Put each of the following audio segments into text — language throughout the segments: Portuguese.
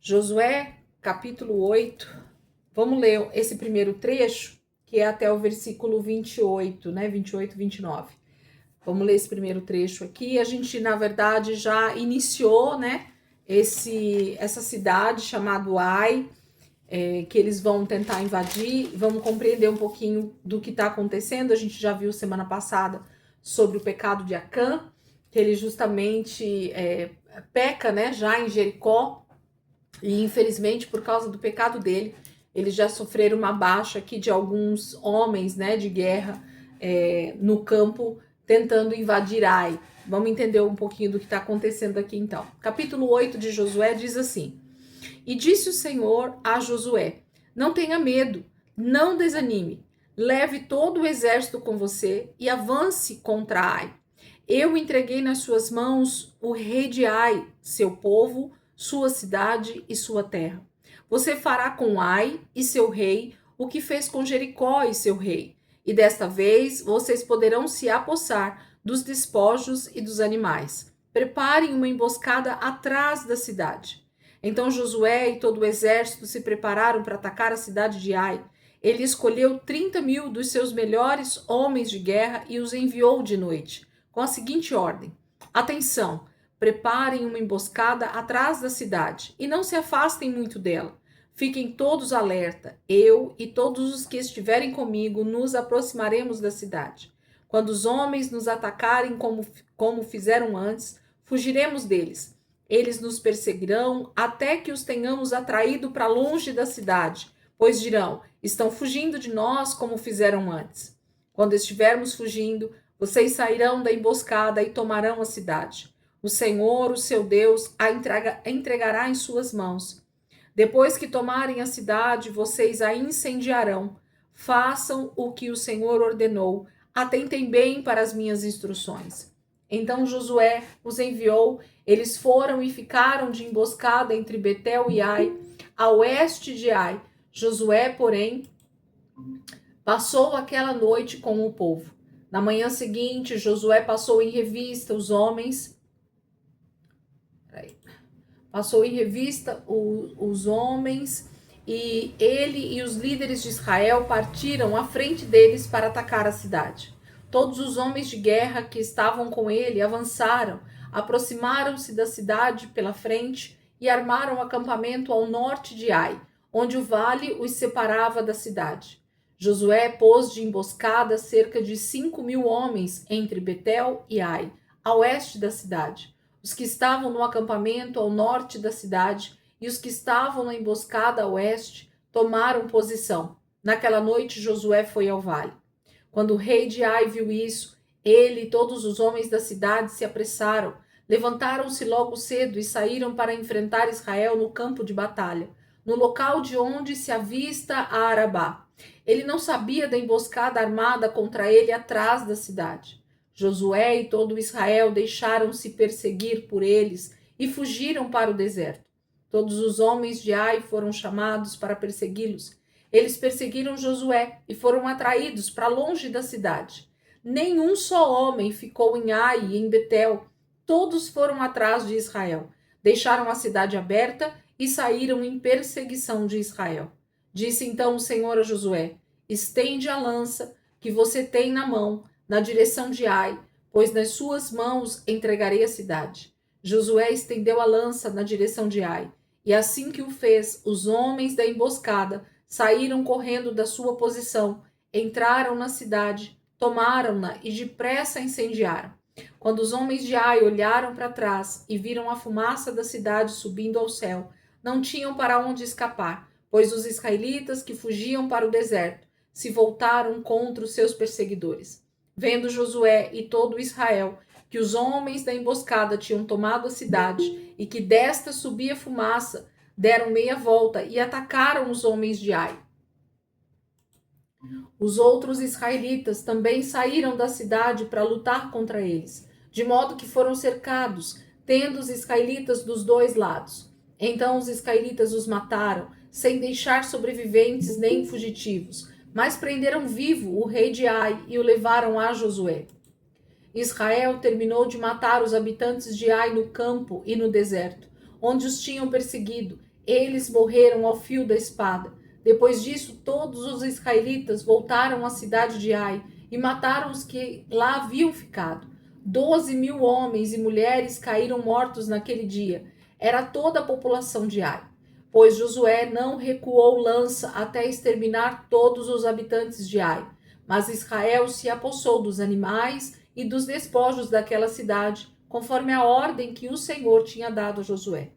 Josué, capítulo 8. Vamos ler esse primeiro trecho, que é até o versículo 28, né? 28, 29. Vamos ler esse primeiro trecho aqui. A gente, na verdade, já iniciou, né? Essa cidade chamada Ai, que eles vão tentar invadir. Vamos compreender um pouquinho do que está acontecendo. A gente já viu semana passada sobre o pecado de Acã, que ele justamente peca, né? Já em Jericó. E infelizmente, por causa do pecado dele, eles já sofreram uma baixa aqui de alguns homens, né, de guerra no campo, tentando invadir Ai. Vamos entender um pouquinho do que está acontecendo aqui então. Capítulo 8 de Josué diz assim: E disse o Senhor a Josué: Não tenha medo, não desanime. Leve todo o exército com você e avance contra Ai. Eu entreguei nas suas mãos o rei de Ai, seu povo, sua cidade e sua terra. Você fará com Ai e seu rei o que fez com Jericó e seu rei. E desta vez vocês poderão se apossar dos despojos e dos animais. Preparem uma emboscada atrás da cidade. Então Josué e todo o exército se prepararam para atacar a cidade de Ai. Ele escolheu 30.000 dos seus melhores homens de guerra e os enviou de noite, com a seguinte ordem: atenção, preparem uma emboscada atrás da cidade e não se afastem muito dela. Fiquem todos alerta. Eu e todos os que estiverem comigo nos aproximaremos da cidade. Quando os homens nos atacarem como fizeram antes, fugiremos deles. Eles nos perseguirão até que os tenhamos atraído para longe da cidade, pois dirão: estão fugindo de nós como fizeram antes. Quando estivermos fugindo, vocês sairão da emboscada e tomarão a cidade. O Senhor, o seu Deus, a entregará em suas mãos. Depois que tomarem a cidade, vocês a incendiarão. Façam o que o Senhor ordenou. Atentem bem para as minhas instruções. Então Josué os enviou. Eles foram e ficaram de emboscada entre Betel e Ai, a oeste de Ai. Josué, porém, passou aquela noite com o povo. Na manhã seguinte, Josué passou em revista os homens. Os homens, e ele e os líderes de Israel partiram à frente deles para atacar a cidade. Todos os homens de guerra que estavam com ele avançaram, aproximaram-se da cidade pela frente e armaram acampamento ao norte de Ai, onde o vale os separava da cidade. Josué pôs de emboscada cerca de 5.000 homens entre Betel e Ai, a oeste da cidade. Os que estavam no acampamento ao norte da cidade e os que estavam na emboscada a oeste tomaram posição. Naquela noite Josué foi ao vale. Quando o rei de Ai viu isso, ele e todos os homens da cidade se apressaram, levantaram-se logo cedo e saíram para enfrentar Israel no campo de batalha, no local de onde se avista a Arabá. Ele não sabia da emboscada armada contra ele atrás da cidade. Josué e todo Israel deixaram-se perseguir por eles e fugiram para o deserto. Todos os homens de Ai foram chamados para persegui-los. Eles perseguiram Josué e foram atraídos para longe da cidade. Nenhum só homem ficou em Ai e em Betel. Todos foram atrás de Israel. Deixaram a cidade aberta e saíram em perseguição de Israel. Disse então o Senhor a Josué: estende a lança que você tem na mão na direção de Ai, pois nas suas mãos entregarei a cidade. Josué estendeu a lança na direção de Ai, e assim que o fez, os homens da emboscada saíram correndo da sua posição, entraram na cidade, tomaram-na e depressa incendiaram. Quando os homens de Ai olharam para trás e viram a fumaça da cidade subindo ao céu, não tinham para onde escapar, pois os israelitas que fugiam para o deserto se voltaram contra os seus perseguidores. Vendo Josué e todo Israel que os homens da emboscada tinham tomado a cidade e que desta subia fumaça, deram meia volta e atacaram os homens de Ai. Os outros israelitas também saíram da cidade para lutar contra eles, de modo que foram cercados, tendo os israelitas dos dois lados. Então os israelitas os mataram, sem deixar sobreviventes nem fugitivos, mas prenderam vivo o rei de Ai e o levaram a Josué. Israel terminou de matar os habitantes de Ai no campo e no deserto, onde os tinham perseguido. eles morreram ao fio da espada. Depois disso, todos os israelitas voltaram à cidade de Ai e mataram os que lá haviam ficado. 12.000 homens e mulheres caíram mortos naquele dia. Era toda a população de Ai. Pois Josué não recuou lança até exterminar todos os habitantes de Ai. Mas Israel se apossou dos animais e dos despojos daquela cidade, conforme a ordem que o Senhor tinha dado a Josué.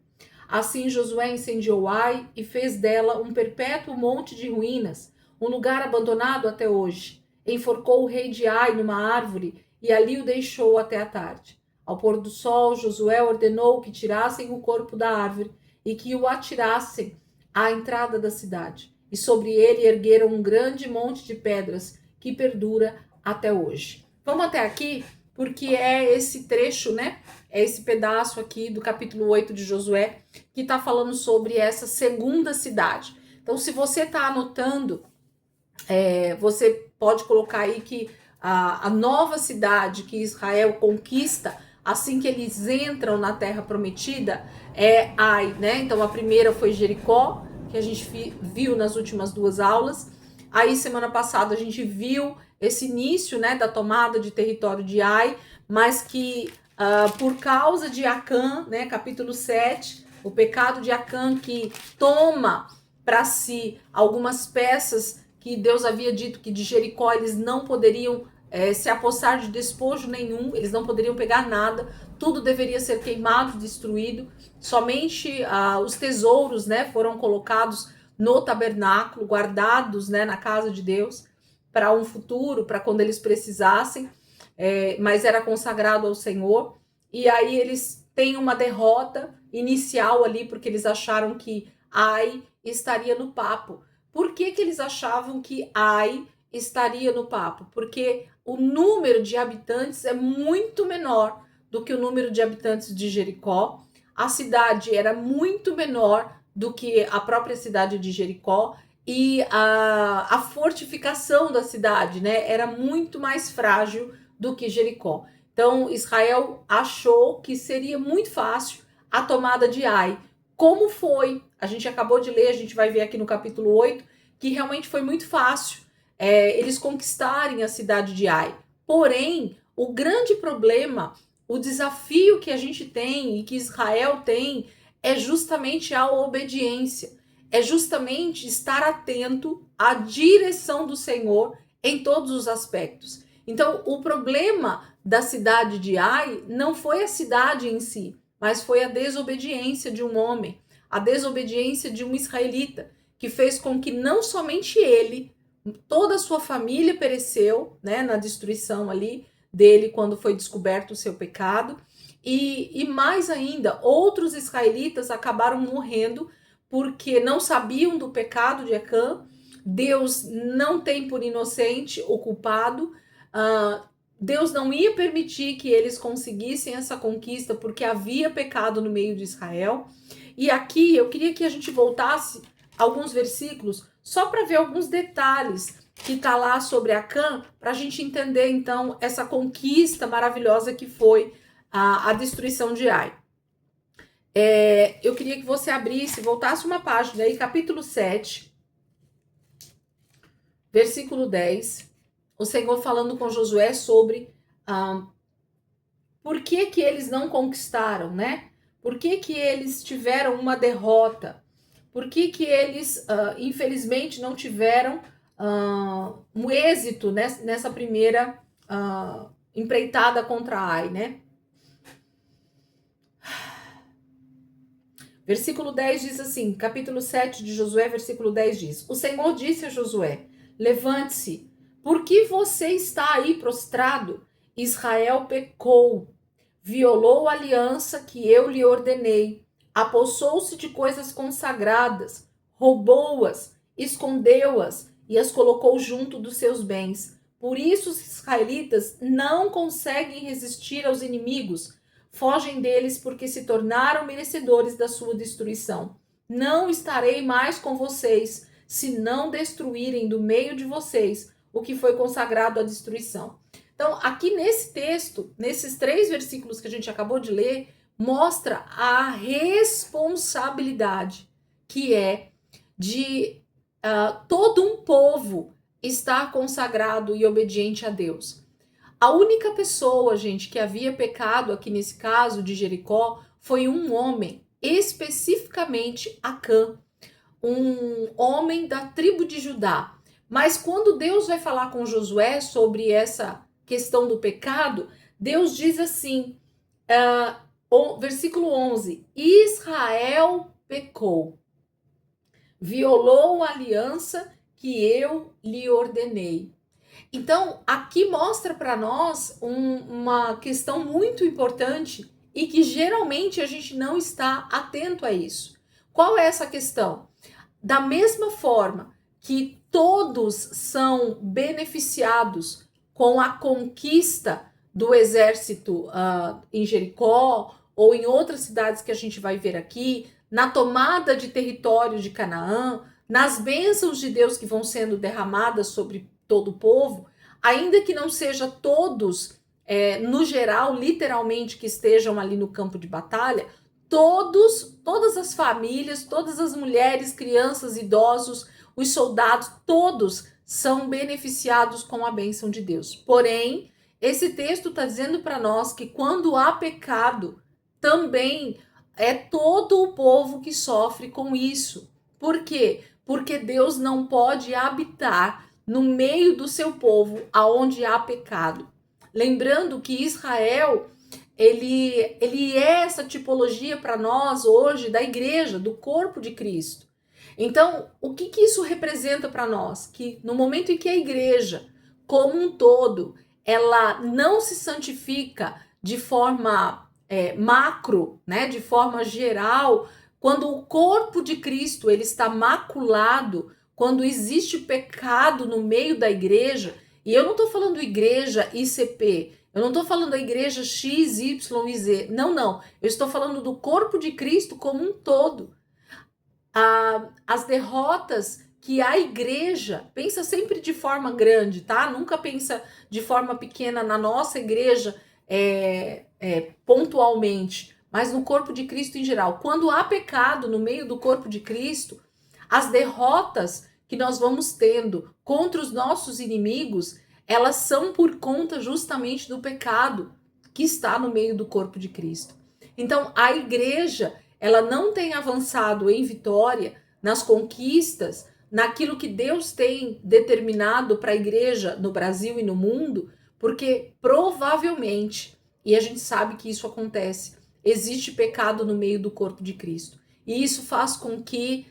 Assim Josué incendiou Ai e fez dela um perpétuo monte de ruínas, um lugar abandonado até hoje. Enforcou o rei de Ai numa árvore e ali o deixou até a tarde. Ao pôr do sol, Josué ordenou que tirassem o corpo da árvore e que o atirassem à entrada da cidade. E sobre ele ergueram um grande monte de pedras que perdura até hoje. Vamos até aqui, porque é esse trecho, né? É esse pedaço aqui do capítulo 8 de Josué que está falando sobre essa segunda cidade. Então, se você está anotando, você pode colocar aí que a nova cidade que Israel conquista assim que eles entram na terra prometida é Ai, né? Então, a primeira foi Jericó, que a gente viu nas últimas duas aulas. Aí, semana passada, a gente viu esse início, né, da tomada de território de Ai, mas que por causa de Acã, né, capítulo 7, o pecado de Acã que toma para si algumas peças que Deus havia dito que de Jericó eles não poderiam se apossar de despojo nenhum, eles não poderiam pegar nada, tudo deveria ser queimado, destruído, somente os tesouros, né, foram colocados no tabernáculo, guardados, né, na casa de Deus, para um futuro, para quando eles precisassem, mas era consagrado ao Senhor. E aí eles têm uma derrota inicial ali, porque eles acharam que Ai estaria no papo. Por que eles achavam que Ai estaria no papo? Porque o número de habitantes é muito menor do que o número de habitantes de Jericó. A cidade era muito menor do que a própria cidade de Jericó e a fortificação da cidade, né, era muito mais frágil do que Jericó. Então, Israel achou que seria muito fácil a tomada de Ai. Como foi? A gente acabou de ler, a gente vai ver aqui no capítulo 8, que realmente foi muito fácil eles conquistarem a cidade de Ai. Porém, o grande problema, o desafio que a gente tem e que Israel tem é justamente a obediência. É justamente estar atento à direção do Senhor em todos os aspectos. Então, o problema da cidade de Ai não foi a cidade em si, mas foi a desobediência de um homem, a desobediência de um israelita, que fez com que não somente ele, toda a sua família pereceu, né, na destruição ali dele quando foi descoberto o seu pecado, e mais ainda, outros israelitas acabaram morrendo porque não sabiam do pecado de Acã. Deus não tem por inocente o culpado. Deus não ia permitir que eles conseguissem essa conquista porque havia pecado no meio de Israel. E aqui eu queria que a gente voltasse alguns versículos só para ver alguns detalhes que está lá sobre Acã, para a gente entender então essa conquista maravilhosa que foi a destruição de Ai. Eu queria que você abrisse, voltasse uma página aí, capítulo 7, versículo 10, o Senhor falando com Josué sobre por que eles não conquistaram, né? Por que eles tiveram uma derrota? Por que eles, infelizmente, não tiveram um êxito nessa primeira empreitada contra Ai, né? Versículo 10 diz assim, capítulo 7 de Josué, versículo 10 diz: O Senhor disse a Josué, levante-se, por que você está aí prostrado? Israel pecou, violou a aliança que eu lhe ordenei, apossou-se de coisas consagradas, roubou-as, escondeu-as e as colocou junto dos seus bens. Por isso os israelitas não conseguem resistir aos inimigos, fogem deles porque se tornaram merecedores da sua destruição. Não estarei mais com vocês, se não destruírem do meio de vocês o que foi consagrado à destruição. Então, aqui nesse texto, nesses 3 versículos que a gente acabou de ler, mostra a responsabilidade que é de todo um povo estar consagrado e obediente a Deus. A única pessoa, gente, que havia pecado aqui nesse caso de Jericó foi um homem, especificamente Acã, um homem da tribo de Judá. Mas quando Deus vai falar com Josué sobre essa questão do pecado, Deus diz assim, versículo 11, Israel pecou, violou a aliança que eu lhe ordenei. Então, aqui mostra para nós uma questão muito importante e que geralmente a gente não está atento a isso. Qual é essa questão? Da mesma forma que todos são beneficiados com a conquista do exército em Jericó ou em outras cidades que a gente vai ver aqui, na tomada de território de Canaã, nas bênçãos de Deus que vão sendo derramadas sobre todo o povo, ainda que não seja todos, no geral, literalmente, que estejam ali no campo de batalha, todas as famílias, todas as mulheres, crianças, idosos, os soldados, todos são beneficiados com a bênção de Deus. Porém, esse texto está dizendo para nós que quando há pecado, também é todo o povo que sofre com isso. Por quê? Porque Deus não pode habitar no meio do seu povo aonde há pecado. Lembrando que Israel, ele é essa tipologia para nós hoje da igreja, do corpo de Cristo. Então, o que isso representa para nós? Que no momento em que a igreja, como um todo, ela não se santifica de forma macro, né, de forma geral, quando o corpo de Cristo ele está maculado, quando existe pecado no meio da igreja, e eu não estou falando igreja ICP, eu não estou falando da igreja X, Y e Z, não, eu estou falando do corpo de Cristo como um todo. As derrotas que a igreja, pensa sempre de forma grande, tá? Nunca pensa de forma pequena na nossa igreja, pontualmente, mas no corpo de Cristo em geral. Quando há pecado no meio do corpo de Cristo, as derrotas que nós vamos tendo contra os nossos inimigos, elas são por conta justamente do pecado que está no meio do corpo de Cristo. Então, a igreja, ela não tem avançado em vitória nas conquistas, naquilo que Deus tem determinado para a igreja no Brasil e no mundo, porque provavelmente, e a gente sabe que isso acontece, existe pecado no meio do corpo de Cristo. E isso faz com que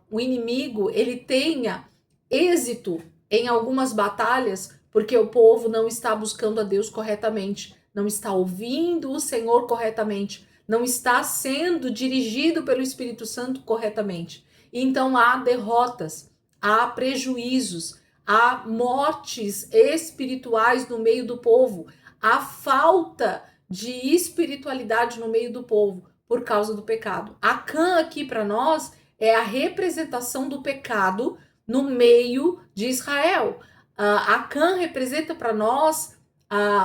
o inimigo ele tenha êxito em algumas batalhas, porque o povo não está buscando a Deus corretamente, não está ouvindo o Senhor corretamente, não está sendo dirigido pelo Espírito Santo corretamente. Então há derrotas, há prejuízos, há mortes espirituais no meio do povo, há falta de espiritualidade no meio do povo por causa do pecado. Acã aqui para nós é a representação do pecado no meio de Israel. Acã representa para nós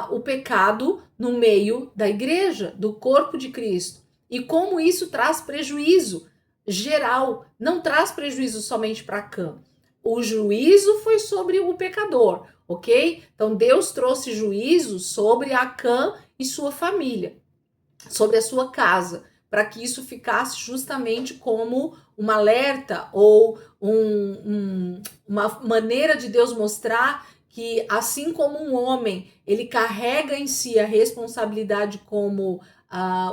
o pecado no meio da igreja, do corpo de Cristo. E como isso traz prejuízo geral, não traz prejuízo somente para Acã. O juízo foi sobre o pecador, ok? Então Deus trouxe juízo sobre Acã e sua família, sobre a sua casa, para que isso ficasse justamente como um alerta ou uma maneira de Deus mostrar que, assim como um homem, ele carrega em si a responsabilidade como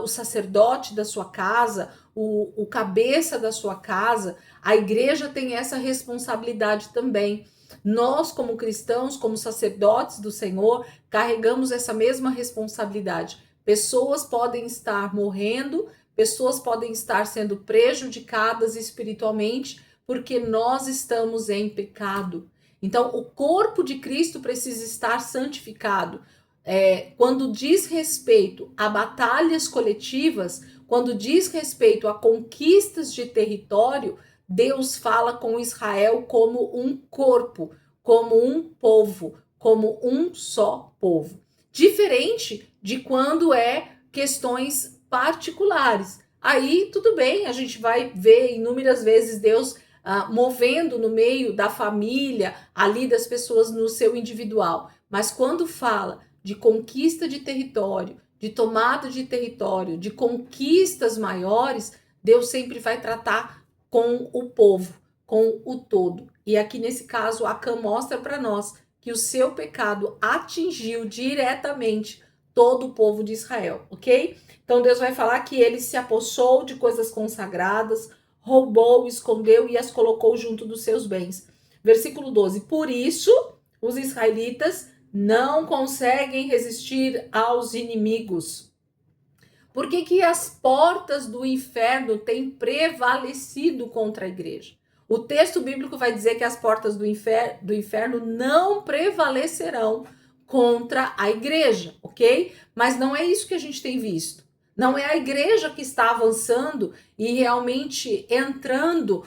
o sacerdote da sua casa, o cabeça da sua casa, a igreja tem essa responsabilidade também. Nós, como cristãos, como sacerdotes do Senhor, carregamos essa mesma responsabilidade. Pessoas podem estar morrendo, pessoas podem estar sendo prejudicadas espiritualmente porque nós estamos em pecado. Então, o corpo de Cristo precisa estar santificado. Quando diz respeito a batalhas coletivas, quando diz respeito a conquistas de território, Deus fala com Israel como um corpo, como um povo, como um só povo. Diferente de quando questões particulares. aí tudo bem, a gente vai ver inúmeras vezes Deus movendo no meio da família, ali das pessoas no seu individual. Mas quando fala de conquista de território, de tomada de território, de conquistas maiores, Deus sempre vai tratar com o povo, com o todo. E aqui nesse caso, Acã mostra para nós que o seu pecado atingiu diretamente todo o povo de Israel, ok? Então Deus vai falar que ele se apossou de coisas consagradas, roubou, escondeu e as colocou junto dos seus bens. Versículo 12. Por isso, os israelitas não conseguem resistir aos inimigos. Por que as portas do inferno têm prevalecido contra a igreja? O texto bíblico vai dizer que as portas do inferno não prevalecerão contra a igreja, ok? Mas não é isso que a gente tem visto. Não é a igreja que está avançando e realmente entrando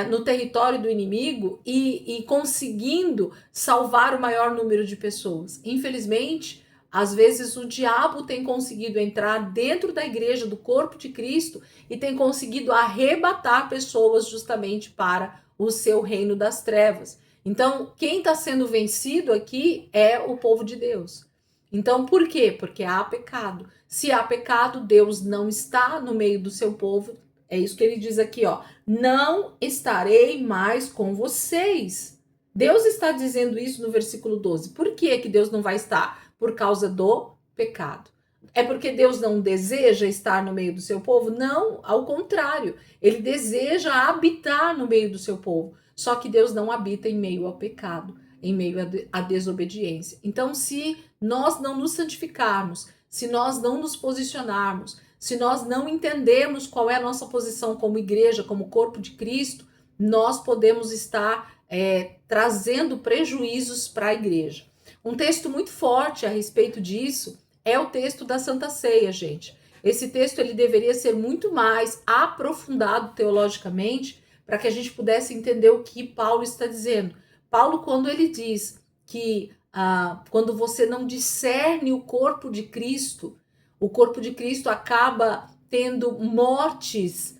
no território do inimigo e conseguindo salvar o maior número de pessoas. Infelizmente, às vezes o diabo tem conseguido entrar dentro da igreja, do corpo de Cristo, e tem conseguido arrebatar pessoas justamente para o seu reino das trevas. Então, quem está sendo vencido aqui é o povo de Deus. Então, por quê? Porque há pecado. Se há pecado, Deus não está no meio do seu povo. É isso que ele diz aqui, ó. Não estarei mais com vocês. Deus está dizendo isso no versículo 12. Por que Deus não vai estar? Por causa do pecado. É porque Deus não deseja estar no meio do seu povo? Não, ao contrário. Ele deseja habitar no meio do seu povo. Só que Deus não habita em meio ao pecado, em meio à desobediência. Então, se nós não nos santificarmos, se nós não nos posicionarmos, se nós não entendermos qual é a nossa posição como igreja, como corpo de Cristo, nós podemos estar trazendo prejuízos para a igreja. Um texto muito forte a respeito disso é o texto da Santa Ceia, gente. Esse texto ele deveria ser muito mais aprofundado teologicamente para que a gente pudesse entender o que Paulo está dizendo. Paulo, quando ele diz que quando você não discerne o corpo de Cristo acaba tendo mortes,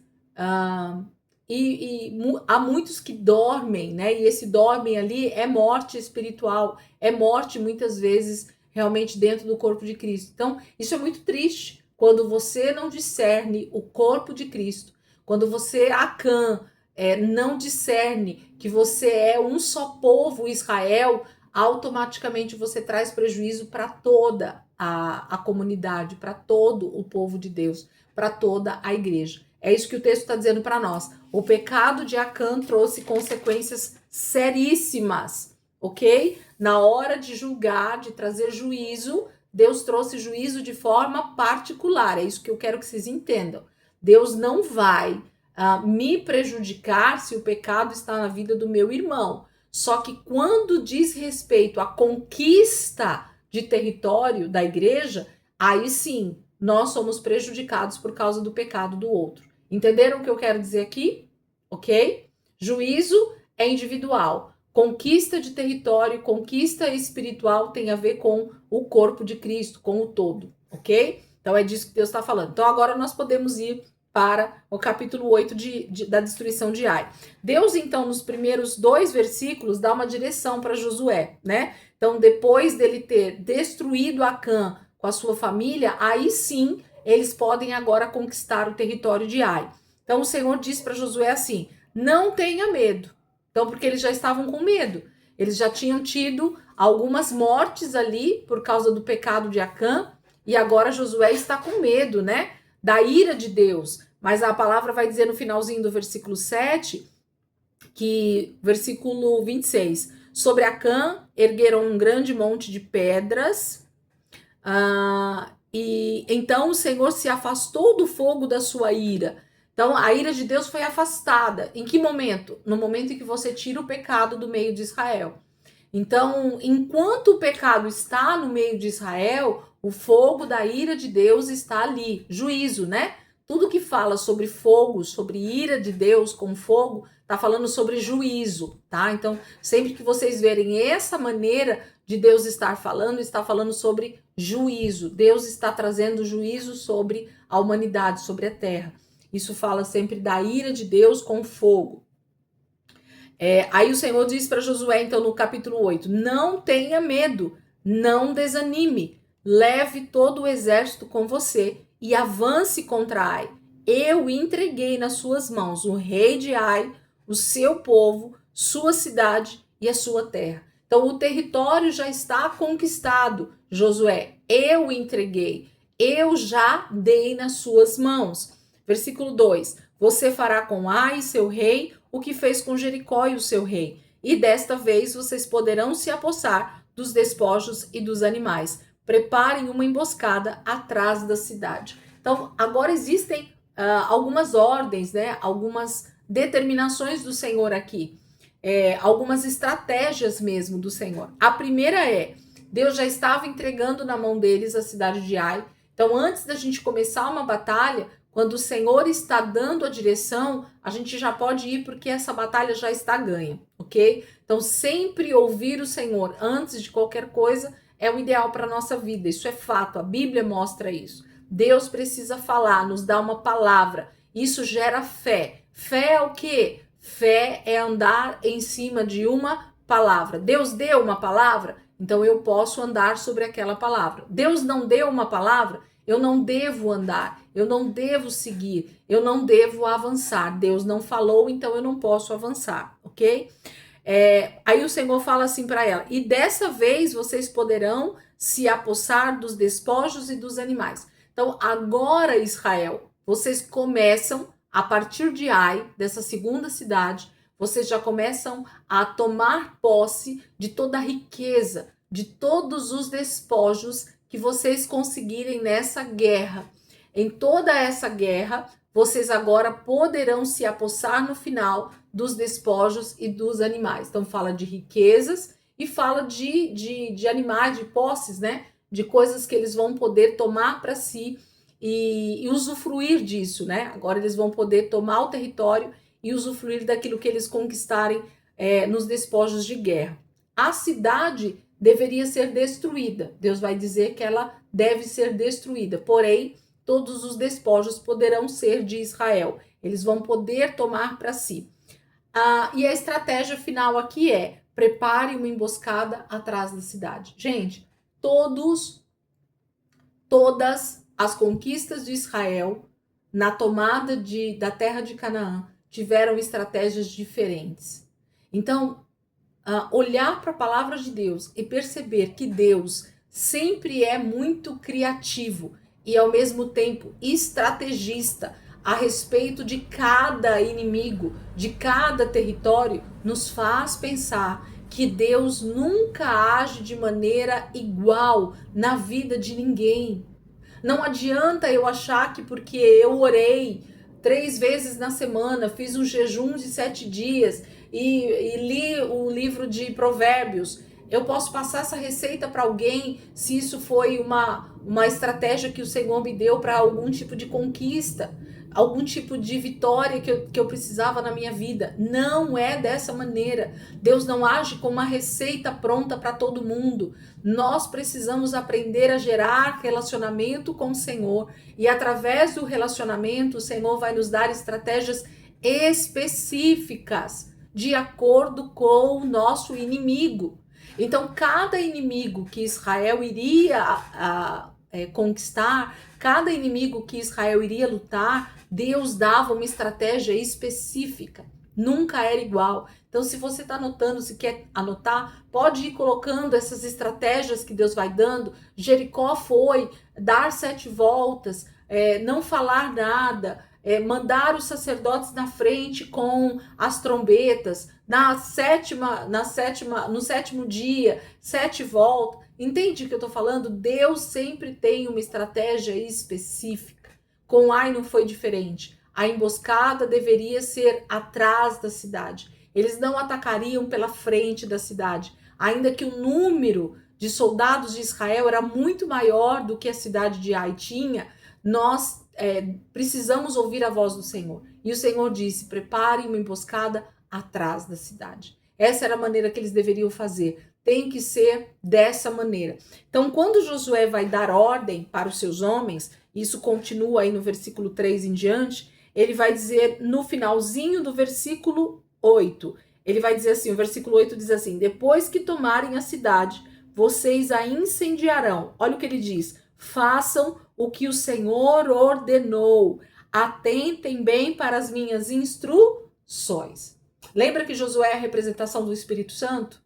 e há muitos que dormem, né? E esse dormem ali é morte espiritual, é morte muitas vezes realmente dentro do corpo de Cristo. Então, isso é muito triste, quando você não discerne o corpo de Cristo, quando você, Acã, não discerne que você é um só povo, Israel, automaticamente você traz prejuízo para toda a comunidade, para todo o povo de Deus, para toda a igreja. É isso que o texto está dizendo para nós. O pecado de Acã trouxe consequências seríssimas, ok? Na hora de julgar, de trazer juízo, Deus trouxe juízo de forma particular. É isso que eu quero que vocês entendam. Deus não vai me prejudicar se o pecado está na vida do meu irmão. Só que quando diz respeito à conquista de território da igreja, aí sim, nós somos prejudicados por causa do pecado do outro. Entenderam o que eu quero dizer aqui? Ok? Juízo é individual. Conquista de território, conquista espiritual tem a ver com o corpo de Cristo, com o todo, ok? Então é disso que Deus está falando. Então agora nós podemos ir para o capítulo 8 da destruição de Ai. Deus, então, nos primeiros 2 versículos, dá uma direção para Josué, né? Então, depois dele ter destruído Acã com a sua família, aí sim, eles podem agora conquistar o território de Ai. Então, o Senhor diz para Josué assim, não tenha medo. Então, porque eles já estavam com medo. Eles já tinham tido algumas mortes ali por causa do pecado de Acã, e agora Josué está com medo, né? Da ira de Deus. Mas a palavra vai dizer no finalzinho do versículo 7, versículo 26, sobre Acã ergueram um grande monte de pedras, e então o Senhor se afastou do fogo da sua ira. Então a ira de Deus foi afastada. Em que momento? No momento em que você tira o pecado do meio de Israel. Então, enquanto o pecado está no meio de Israel, o fogo da ira de Deus está ali, juízo, né? Tudo que fala sobre fogo, sobre ira de Deus com fogo, tá falando sobre juízo, tá? Então, sempre que vocês verem essa maneira de Deus estar falando, está falando sobre juízo. Deus está trazendo juízo sobre a humanidade, sobre a terra. Isso fala sempre da ira de Deus com fogo. Aí o Senhor diz para Josué, então, no capítulo 8, não tenha medo, não desanime, leve todo o exército com você e avance contra Ai. Eu entreguei nas suas mãos o rei de Ai, o seu povo, sua cidade e a sua terra. Então o território já está conquistado, Josué, eu entreguei, eu já dei nas suas mãos. Versículo 2, você fará com Ai, seu rei, o que fez com Jericó e o seu rei, e desta vez vocês poderão se apossar dos despojos e dos animais. Preparem uma emboscada atrás da cidade. Então, agora existem algumas ordens, né? Algumas determinações do Senhor aqui, algumas estratégias mesmo do Senhor. A primeira Deus já estava entregando na mão deles a cidade de Ai. Então, antes da gente começar uma batalha, quando o Senhor está dando a direção, a gente já pode ir porque essa batalha já está ganha, ok? Então, sempre ouvir o Senhor antes de qualquer coisa é o ideal para a nossa vida. Isso é fato, a Bíblia mostra isso. Deus precisa falar, nos dá uma palavra. Isso gera fé. Fé é o quê? Fé é andar em cima de uma palavra. Deus deu uma palavra, então eu posso andar sobre aquela palavra. Deus não deu uma palavra, eu não devo andar, eu não devo seguir, eu não devo avançar. Deus não falou, então eu não posso avançar, ok? Aí o Senhor fala assim para ela, e dessa vez vocês poderão se apossar dos despojos e dos animais. Então agora, Israel, vocês começam, a partir de Ai, dessa segunda cidade, vocês já começam a tomar posse de toda a riqueza, de todos os despojos que vocês conseguirem nessa guerra. Em toda essa guerra, vocês agora poderão se apossar no final dos despojos e dos animais. Então fala de riquezas e fala de animais, de posses, né? De coisas que eles vão poder tomar para si e usufruir disso, né? Agora eles vão poder tomar o território e usufruir daquilo que eles conquistarem nos despojos de guerra. A cidade deveria ser destruída. Deus vai dizer que ela deve ser destruída. Porém, todos os despojos poderão ser de Israel. Eles vão poder tomar para si. E a estratégia final aqui prepare uma emboscada atrás da cidade. Gente, todas as conquistas de Israel na tomada da terra de Canaã tiveram estratégias diferentes. Então, olhar para a palavra de Deus e perceber que Deus sempre é muito criativo e ao mesmo tempo estrategista a respeito de cada inimigo, de cada território, nos faz pensar que Deus nunca age de maneira igual na vida de ninguém. Não adianta eu achar que porque eu orei 3 vezes na semana, fiz um jejum de 7 dias e li o livro de Provérbios, eu posso passar essa receita para alguém se isso foi uma estratégia que o Senhor me deu para algum tipo de conquista, algum tipo de vitória que eu precisava na minha vida. Não é dessa maneira. Deus não age com uma receita pronta para todo mundo. Nós precisamos aprender a gerar relacionamento com o Senhor e através do relacionamento o Senhor vai nos dar estratégias específicas de acordo com o nosso inimigo. Então, cada inimigo que Israel iria conquistar, cada inimigo que Israel iria lutar, Deus dava uma estratégia específica. Nunca era igual. Então, se você está anotando, se quer anotar, pode ir colocando essas estratégias que Deus vai dando. Jericó foi dar 7 voltas, não falar nada, mandar os sacerdotes na frente com as trombetas, no 7º dia, 7 voltas. Entende o que eu estou falando? Deus sempre tem uma estratégia específica. Com Ai não foi diferente. A emboscada deveria ser atrás da cidade. Eles não atacariam pela frente da cidade. Ainda que o número de soldados de Israel era muito maior do que a cidade de Ai tinha, nós precisamos ouvir a voz do Senhor. E o Senhor disse, preparem uma emboscada atrás da cidade. Essa era a maneira que eles deveriam fazer. Tem que ser dessa maneira. Então, quando Josué vai dar ordem para os seus homens, isso continua aí no versículo 3 em diante, ele vai dizer no finalzinho do versículo 8. Ele vai dizer assim, o versículo 8 diz assim: depois que tomarem a cidade, vocês a incendiarão. Olha o que ele diz: façam o que o Senhor ordenou. Atentem bem para as minhas instruções. Lembra que Josué é a representação do Espírito Santo?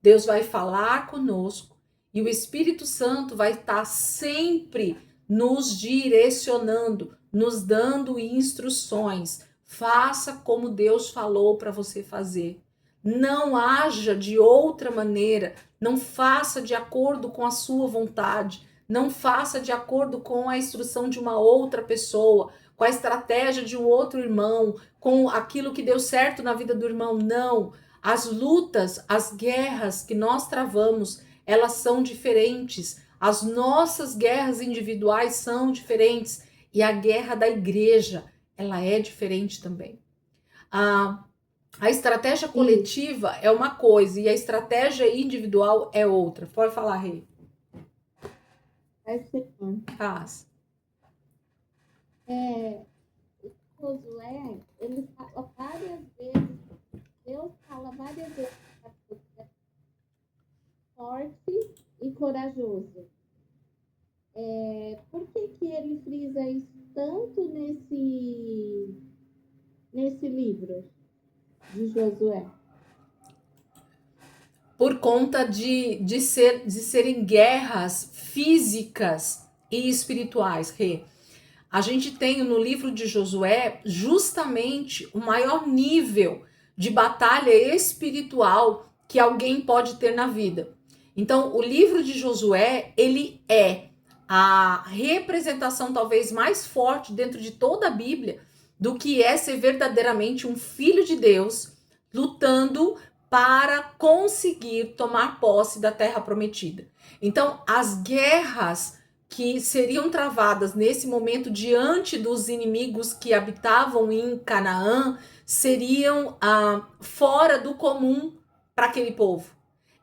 Deus vai falar conosco e o Espírito Santo vai estar sempre nos direcionando, nos dando instruções. Faça como Deus falou para você fazer. Não haja de outra maneira. Não faça de acordo com a sua vontade. Não faça de acordo com a instrução de uma outra pessoa, com a estratégia de um outro irmão, com aquilo que deu certo na vida do irmão. Não. As lutas, as guerras que nós travamos, elas são diferentes. As nossas guerras individuais são diferentes. E a guerra da igreja, ela é diferente também. A estratégia coletiva é uma coisa e a estratégia individual é outra. Pode falar, Rê. Faz. Josué, ele fala várias vezes, Deus fala várias vezes forte e corajoso. Por que ele frisa isso tanto nesse livro de Josué? Por conta de serem guerras físicas e espirituais, Rê. A gente tem no livro de Josué justamente o maior nível de batalha espiritual que alguém pode ter na vida. Então, o livro de Josué, ele é a representação talvez mais forte dentro de toda a Bíblia do que é ser verdadeiramente um filho de Deus lutando para conseguir tomar posse da terra prometida. Então, as guerras que seriam travadas nesse momento diante dos inimigos que habitavam em Canaã seriam fora do comum para aquele povo.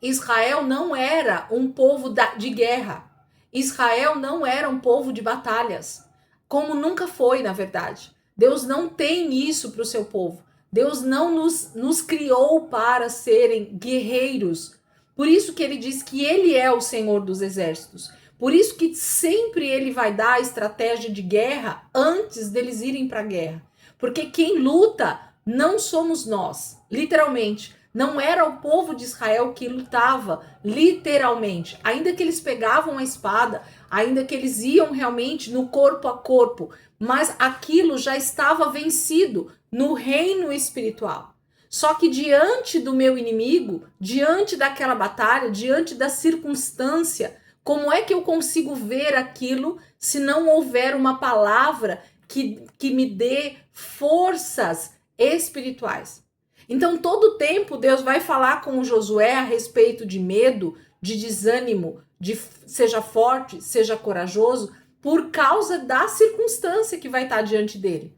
Israel não era um povo de guerra. Israel não era um povo de batalhas, como nunca foi, na verdade. Deus não tem isso para o seu povo. Deus não nos criou para serem guerreiros. Por isso que ele diz que ele é o Senhor dos exércitos. Por isso que sempre ele vai dar a estratégia de guerra antes deles irem para a guerra. Porque quem luta não somos nós, literalmente. Não era o povo de Israel que lutava, literalmente. Ainda que eles pegavam a espada, ainda que eles iam realmente no corpo a corpo, mas aquilo já estava vencido no reino espiritual. Só que diante do meu inimigo, diante daquela batalha, diante da circunstância, como é que eu consigo ver aquilo se não houver uma palavra que me dê forças espirituais? Então, todo tempo, Deus vai falar com o Josué a respeito de medo, de desânimo, de seja forte, seja corajoso, por causa da circunstância que vai estar diante dele.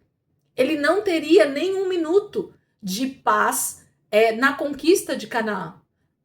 Ele não teria nenhum minuto de paz na conquista de Canaã.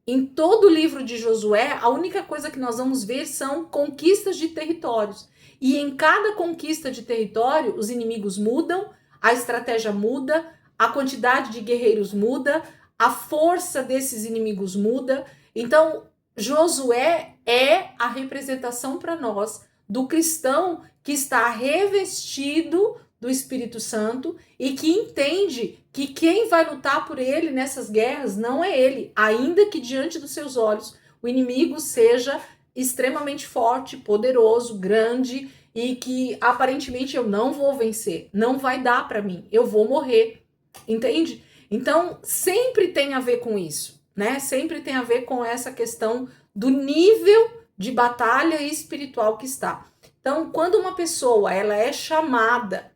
Em todo o livro de Josué, a única coisa que nós vamos ver são conquistas de territórios. E em cada conquista de território, os inimigos mudam, a estratégia muda, a quantidade de guerreiros muda, a força desses inimigos muda. Então, Josué é a representação para nós do cristão que está revestido do Espírito Santo e que entende que quem vai lutar por ele nessas guerras não é ele, ainda que diante dos seus olhos o inimigo seja extremamente forte, poderoso, grande e que aparentemente eu não vou vencer, não vai dar para mim, eu vou morrer, entende? Então sempre tem a ver com isso, né? Sempre tem a ver com essa questão do nível de batalha espiritual que está. Então, quando uma pessoa ela é chamada,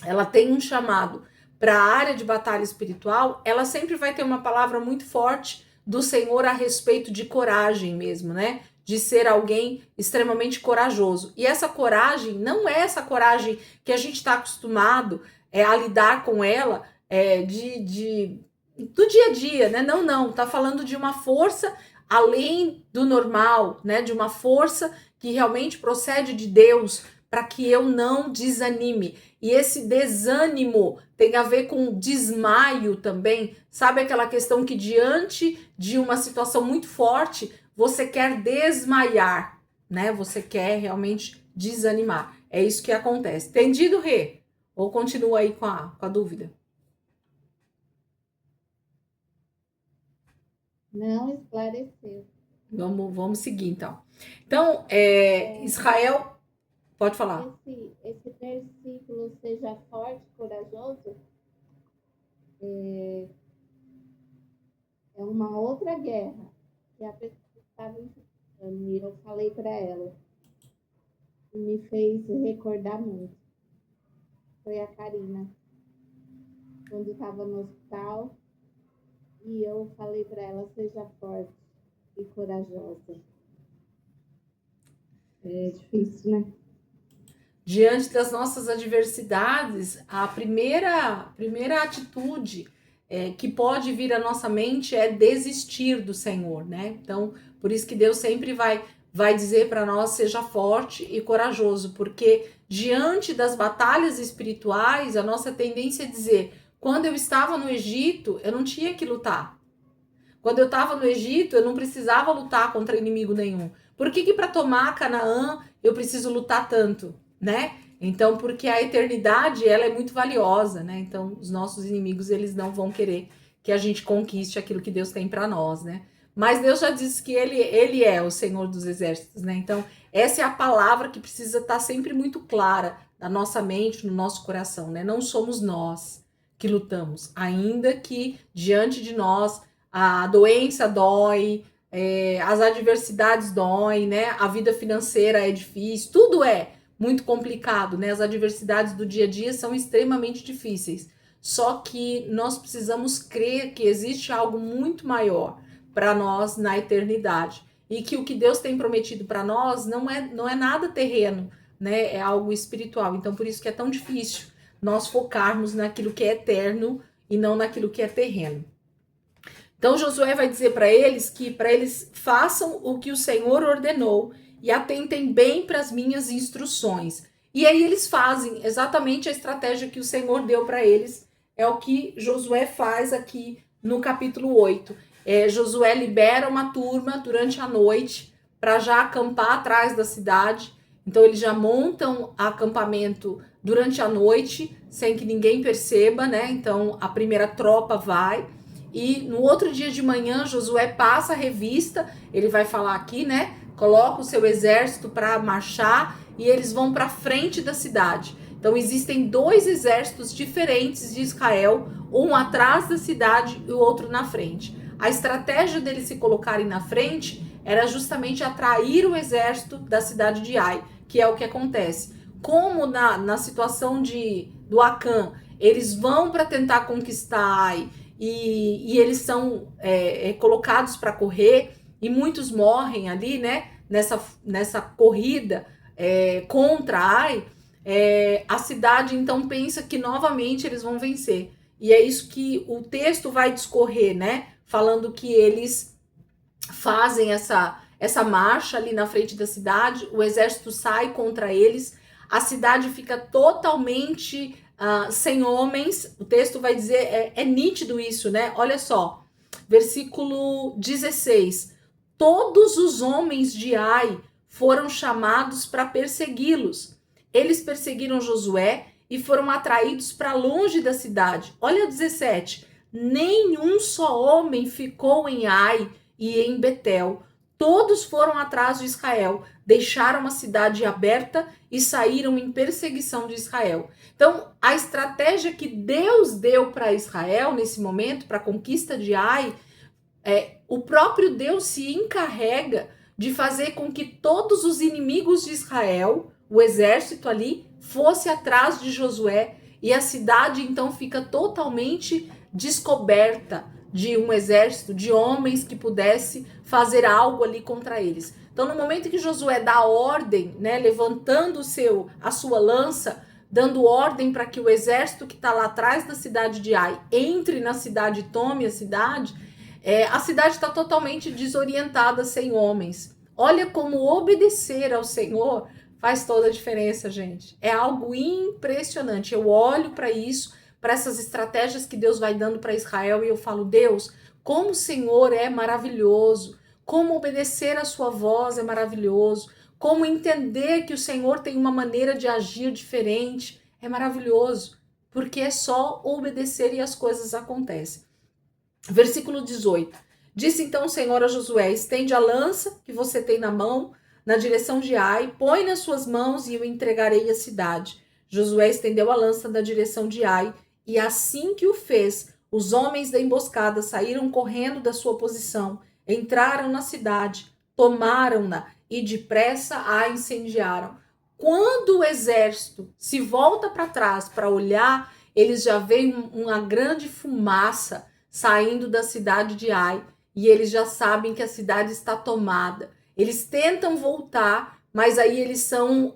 ela tem um chamado para a área de batalha espiritual, ela sempre vai ter uma palavra muito forte do Senhor a respeito de coragem mesmo, né? De ser alguém extremamente corajoso. E essa coragem não é essa coragem que a gente está acostumado a lidar com ela do dia a dia, né? Não. Tá falando de uma força além do normal, né? De uma força que realmente procede de Deus para que eu não desanime. E esse desânimo tem a ver com desmaio também. Sabe aquela questão que diante de uma situação muito forte, você quer desmaiar, né? Você quer realmente desanimar. É isso que acontece. Entendido, Rê? Ou continua aí com a dúvida? Não esclareceu. Vamos seguir, então. Então, Israel... Pode falar. Esse versículo, seja forte, corajoso, é uma outra guerra que a pessoa estava enfrentando. E eu falei para ela. E me fez recordar muito. Foi a Karina. Quando estava no hospital. E eu falei para ela, seja forte e corajosa. É difícil, né? Diante das nossas adversidades, a primeira atitude que pode vir à nossa mente é desistir do Senhor, né? Então, por isso que Deus sempre vai dizer para nós, seja forte e corajoso, porque diante das batalhas espirituais, a nossa tendência é dizer, quando eu estava no Egito, eu não tinha que lutar. Quando eu estava no Egito, eu não precisava lutar contra inimigo nenhum. Por que para tomar Canaã eu preciso lutar tanto, né? Então, porque a eternidade, ela é muito valiosa, né? Então, os nossos inimigos, eles não vão querer que a gente conquiste aquilo que Deus tem para nós, né? Mas Deus já disse que ele é o Senhor dos exércitos, né? Então, essa é a palavra que precisa estar sempre muito clara na nossa mente, no nosso coração, né? Não somos nós que lutamos, ainda que diante de nós a doença dói, as adversidades doem, né? A vida financeira é difícil, tudo é muito complicado, né? As adversidades do dia a dia são extremamente difíceis. Só que nós precisamos crer que existe algo muito maior para nós na eternidade e que o que Deus tem prometido para nós não é nada terreno, né? É algo espiritual. Então por isso que é tão difícil nós focarmos naquilo que é eterno e não naquilo que é terreno. Então Josué vai dizer para eles que para eles façam o que o Senhor ordenou e atentem bem para as minhas instruções. E aí eles fazem exatamente a estratégia que o Senhor deu para eles. É o que Josué faz aqui no capítulo 8. Josué libera uma turma durante a noite para já acampar atrás da cidade. Então eles já montam acampamento durante a noite, sem que ninguém perceba, né? Então a primeira tropa vai. E no outro dia de manhã, Josué passa a revista, ele vai falar aqui, né? Coloca o seu exército para marchar e eles vão para frente da cidade. Então existem dois exércitos diferentes de Israel, um atrás da cidade e o outro na frente. A estratégia deles se colocarem na frente era justamente atrair o exército da cidade de Ai, que é o que acontece. Como na situação do Acã, eles vão para tentar conquistar Ai, e eles são colocados para correr e muitos morrem ali, né? Nessa corrida contra Ai, a cidade então pensa que novamente eles vão vencer. E é isso que o texto vai discorrer, né? Falando que eles fazem essa marcha ali na frente da cidade, o exército sai contra eles, a cidade fica totalmente sem homens. O texto vai dizer, é nítido isso, né? Olha só, versículo 16. Todos os homens de Ai foram chamados para persegui-los. Eles perseguiram Josué e foram atraídos para longe da cidade. Olha 17. Nenhum só homem ficou em Ai e em Betel. Todos foram atrás de Israel, deixaram a cidade aberta e saíram em perseguição de Israel. Então, a estratégia que Deus deu para Israel nesse momento, para a conquista de Ai, o próprio Deus se encarrega de fazer com que todos os inimigos de Israel, o exército ali, fosse atrás de Josué e a cidade então fica totalmente descoberta de um exército de homens que pudesse fazer algo ali contra eles. Então, no momento que Josué dá ordem, né, levantando a sua lança, dando ordem para que o exército que está lá atrás da cidade de Ai entre na cidade e tome a cidade está totalmente desorientada, sem homens. Olha como obedecer ao Senhor Faz toda a diferença, gente. É algo impressionante. Eu olho para isso, para essas estratégias que Deus vai dando para Israel e eu falo, Deus, como o Senhor é maravilhoso, como obedecer a sua voz é maravilhoso, como entender que o Senhor tem uma maneira de agir diferente é maravilhoso, porque é só obedecer e as coisas acontecem. Versículo 18. Disse então o Senhor a Josué: estende a lança que você tem na mão na direção de Ai, põe nas suas mãos e eu entregarei a cidade. Josué estendeu a lança na direção de Ai, e assim que o fez, os homens da emboscada saíram correndo da sua posição, entraram na cidade, tomaram-na e depressa a incendiaram. Quando o exército se volta para trás para olhar, eles já veem uma grande fumaça saindo da cidade de Ai, e eles já sabem que a cidade está tomada. Eles tentam voltar, mas aí eles são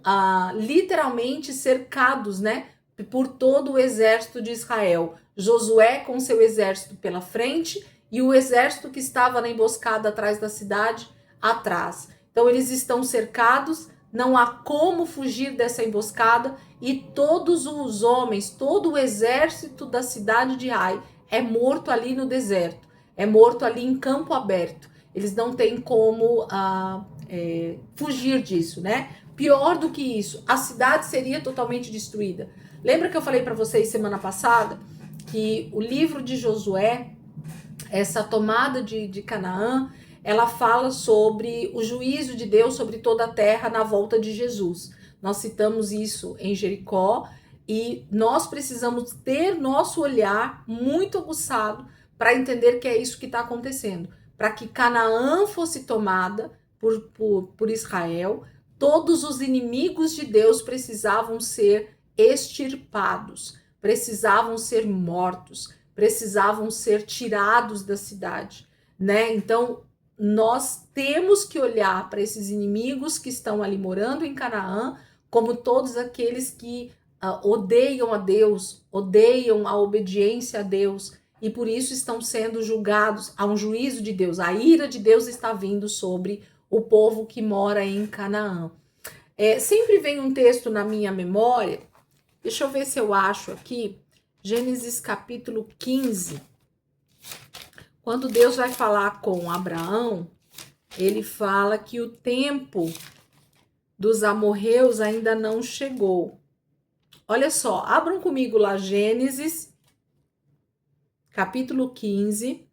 literalmente cercados, né, por todo o exército de Israel. Josué com seu exército pela frente e o exército que estava na emboscada atrás da cidade atrás. Então eles estão cercados, não há como fugir dessa emboscada e todos os homens, todo o exército da cidade de Ai é morto ali no deserto, é morto ali em campo aberto. Eles não têm como fugir disso, né? Pior do que isso, a cidade seria totalmente destruída. Lembra que eu falei para vocês semana passada que o livro de Josué, essa tomada de Canaã, ela fala sobre o juízo de Deus sobre toda a terra na volta de Jesus. Nós citamos isso em Jericó e nós precisamos ter nosso olhar muito aguçado para entender que é isso que está acontecendo. Para que Canaã fosse tomada por Israel, todos os inimigos de Deus precisavam ser extirpados, precisavam ser mortos, precisavam ser tirados da cidade, né? Então, nós temos que olhar para esses inimigos que estão ali morando em Canaã, como todos aqueles que odeiam a Deus, odeiam a obediência a Deus, e por isso estão sendo julgados. Há um juízo de Deus, a ira de Deus está vindo sobre o povo que mora em Canaã. Sempre vem um texto na minha memória, deixa eu ver se eu acho aqui, Gênesis capítulo 15, quando Deus vai falar com Abraão, ele fala que o tempo dos amorreus ainda não chegou. Olha só, abram comigo lá Gênesis capítulo 15,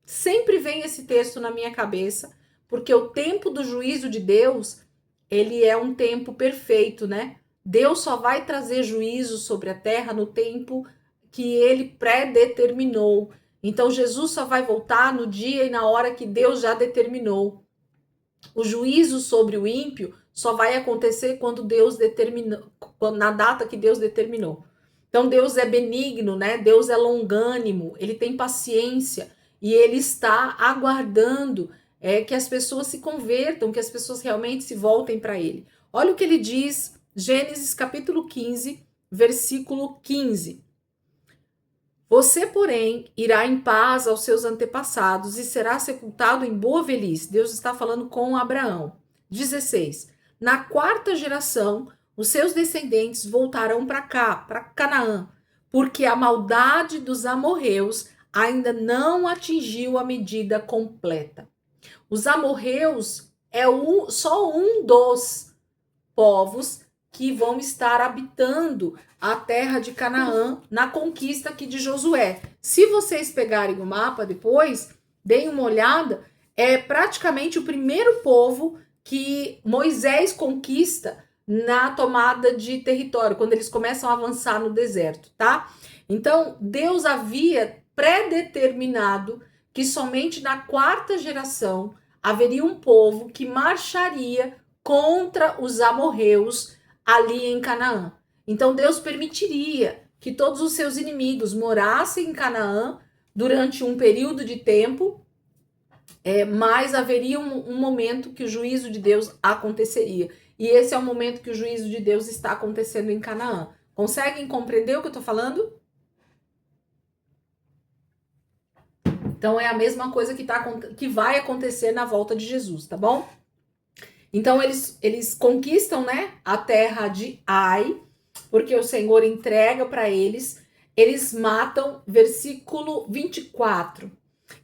sempre vem esse texto na minha cabeça, porque o tempo do juízo de Deus, ele é um tempo perfeito, né? Deus só vai trazer juízo sobre a terra no tempo que ele pré-determinou. Então, Jesus só vai voltar no dia e na hora que Deus já determinou. O juízo sobre o ímpio só vai acontecer quando Deus determinou, na data que Deus determinou. Então, Deus é benigno, né? Deus é longânimo, ele tem paciência e ele está aguardando que as pessoas se convertam, que as pessoas realmente se voltem para ele. Olha o que ele diz, Gênesis capítulo 15, versículo 15. Você, porém, irá em paz aos seus antepassados e será sepultado em boa velhice. Deus está falando com Abraão. 16. Na quarta geração, os seus descendentes voltarão para cá, para Canaã, porque a maldade dos amorreus ainda não atingiu a medida completa. Os amorreus é só um dos povos que vão estar habitando a terra de Canaã na conquista aqui de Josué. Se vocês pegarem o mapa depois, deem uma olhada, é praticamente o primeiro povo que Moisés conquista na tomada de território, quando eles começam a avançar no deserto, tá? Então, Deus havia predeterminado que somente na quarta geração haveria um povo que marcharia contra os amorreus ali em Canaã. Então Deus permitiria que todos os seus inimigos morassem em Canaã durante um período de tempo, mas haveria um momento que o juízo de Deus aconteceria. E esse é o momento que o juízo de Deus está acontecendo em Canaã. Conseguem compreender o que eu estou falando? Então é a mesma coisa que vai acontecer na volta de Jesus, tá bom? Então eles conquistam, né, a terra de Ai, porque o Senhor entrega para eles. Eles matam, versículo 24.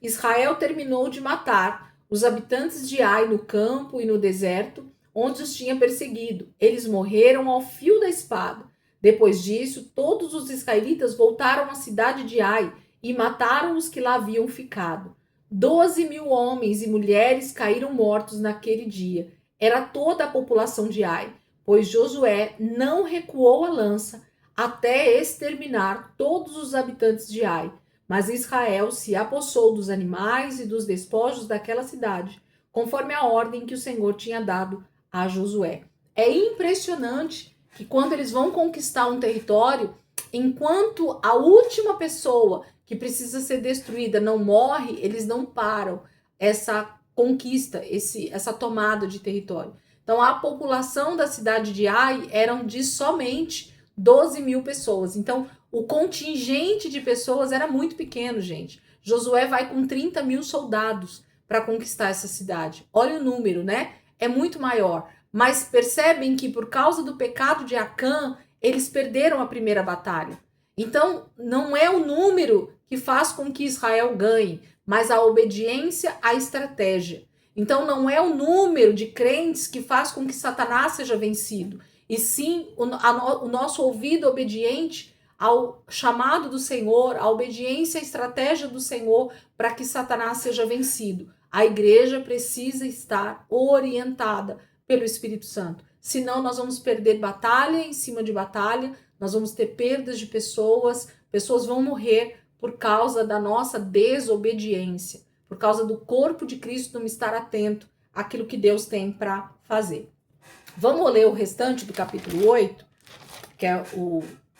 Israel terminou de matar os habitantes de Ai no campo e no deserto, onde os tinha perseguido. Eles morreram ao fio da espada. Depois disso, todos os israelitas voltaram à cidade de Ai e mataram os que lá haviam ficado. 12.000 homens e mulheres caíram mortos naquele dia. Era toda a população de Ai, pois Josué não recuou a lança até exterminar todos os habitantes de Ai. Mas Israel se apossou dos animais e dos despojos daquela cidade, conforme a ordem que o Senhor tinha dado a Josué. É impressionante que quando eles vão conquistar um território, enquanto a última pessoa que precisa ser destruída não morre, eles não param essa conquista, essa tomada de território. Então, a população da cidade de Ai eram de somente 12.000 pessoas. Então, o contingente de pessoas era muito pequeno, gente. Josué vai com 30.000 soldados para conquistar essa cidade. Olha o número, né? É muito maior. Mas percebem que por causa do pecado de Acã, eles perderam a primeira batalha. Então, não é o número que faz com que Israel ganhe, mas a obediência à estratégia. Então, não é o número de crentes que faz com que Satanás seja vencido, e sim o nosso ouvido obediente ao chamado do Senhor, a obediência à estratégia do Senhor para que Satanás seja vencido. A igreja precisa estar orientada pelo Espírito Santo. Senão nós vamos perder batalha em cima de batalha, nós vamos ter perdas de pessoas vão morrer por causa da nossa desobediência, por causa do corpo de Cristo não estar atento àquilo que Deus tem para fazer. Vamos ler o restante do capítulo 8, que é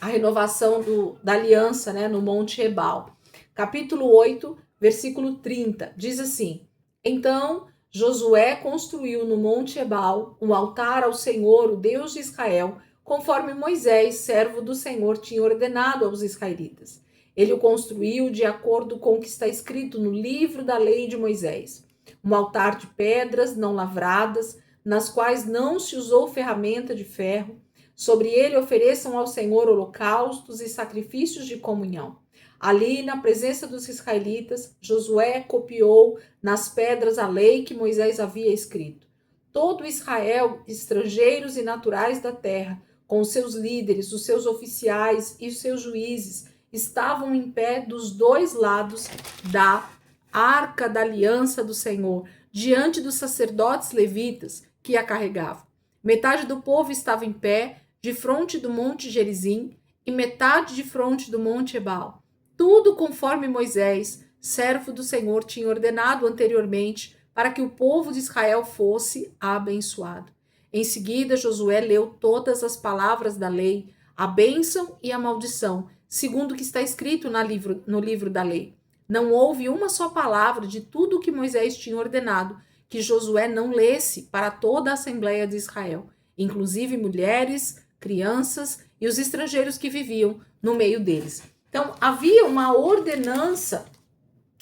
a renovação da aliança, né, no Monte Ebal. Capítulo 8, versículo 30, diz assim: Então Josué construiu no Monte Ebal um altar ao Senhor, o Deus de Israel, conforme Moisés, servo do Senhor, tinha ordenado aos israelitas. Ele o construiu de acordo com o que está escrito no livro da lei de Moisés. Um altar de pedras não lavradas, nas quais não se usou ferramenta de ferro. Sobre ele ofereçam ao Senhor holocaustos e sacrifícios de comunhão. Ali, na presença dos israelitas, Josué copiou nas pedras a lei que Moisés havia escrito. Todo Israel, estrangeiros e naturais da terra, com os seus líderes, os seus oficiais e os seus juízes, estavam em pé dos dois lados da arca da aliança do Senhor, diante dos sacerdotes levitas que a carregavam. Metade do povo estava em pé, de fronte do monte Gerizim, e metade de fronte do monte Ebal. Tudo conforme Moisés, servo do Senhor, tinha ordenado anteriormente, para que o povo de Israel fosse abençoado. Em seguida, Josué leu todas as palavras da lei, a bênção e a maldição, segundo o que está escrito no livro da lei. Não houve uma só palavra de tudo o que Moisés tinha ordenado que Josué não lesse para toda a Assembleia de Israel, inclusive mulheres, crianças e os estrangeiros que viviam no meio deles. Então, havia uma ordenança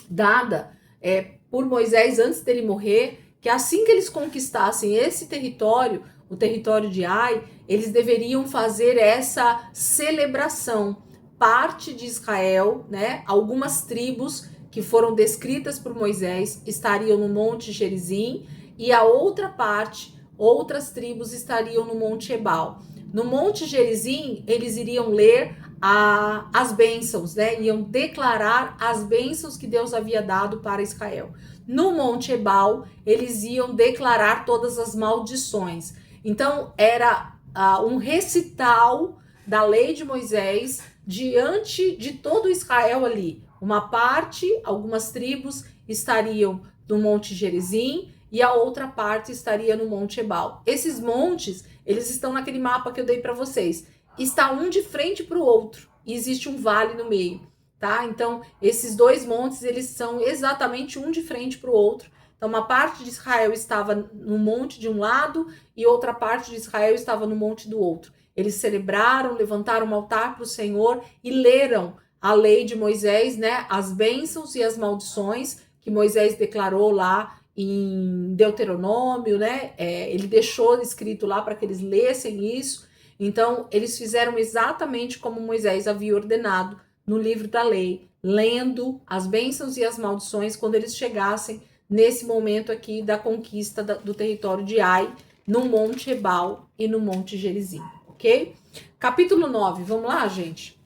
dada por Moisés antes dele morrer, que assim que eles conquistassem esse território, o território de Ai, eles deveriam fazer essa celebração. Parte de Israel, né, algumas tribos que foram descritas por Moisés estariam no Monte Gerizim, e a outra parte, outras tribos estariam no Monte Ebal. No Monte Gerizim, eles iriam ler as bênçãos, né? Iam declarar as bênçãos que Deus havia dado para Israel. No Monte Ebal, eles iam declarar todas as maldições. Então, era um recital da lei de Moisés diante de todo Israel ali. Uma parte, algumas tribos, estariam no Monte Gerizim e a outra parte estaria no Monte Ebal. Esses montes, eles estão naquele mapa que eu dei para vocês. Está um de frente para o outro e existe um vale no meio, tá? Então, esses dois montes, eles são exatamente um de frente para o outro. Então, uma parte de Israel estava no monte de um lado e outra parte de Israel estava no monte do outro. Eles celebraram, levantaram um altar para o Senhor e leram a lei de Moisés, né? As bênçãos e as maldições que Moisés declarou lá em Deuteronômio, né? Ele deixou escrito lá para que eles lessem isso. Então, eles fizeram exatamente como Moisés havia ordenado no livro da lei, lendo as bênçãos e as maldições quando eles chegassem nesse momento aqui da conquista do território de Ai, no Monte Ebal e no Monte Gerizim, ok? Capítulo 9, vamos lá, gente?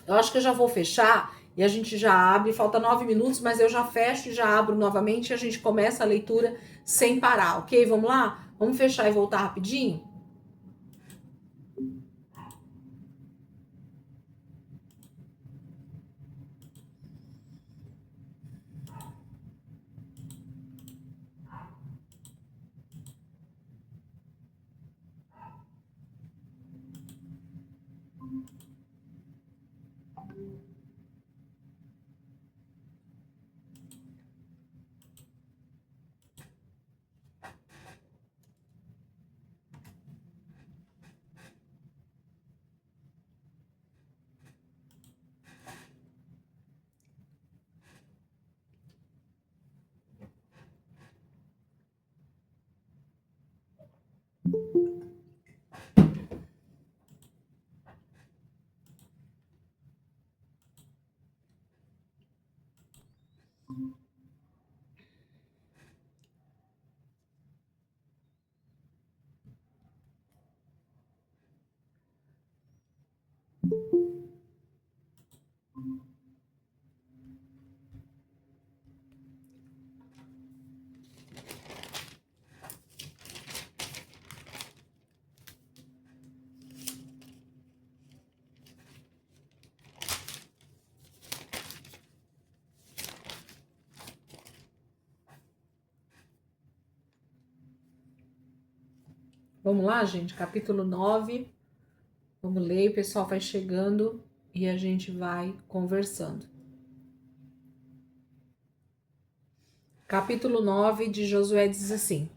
Eu acho que eu já vou fechar e a gente já abre, falta 9 minutos, mas eu já fecho e já abro novamente e a gente começa a leitura sem parar, ok? Vamos lá? Vamos fechar e voltar rapidinho? Vamos lá, gente? Capítulo 9. Vamos ler, o pessoal vai chegando e a gente vai conversando. Capítulo 9 de Josué diz assim: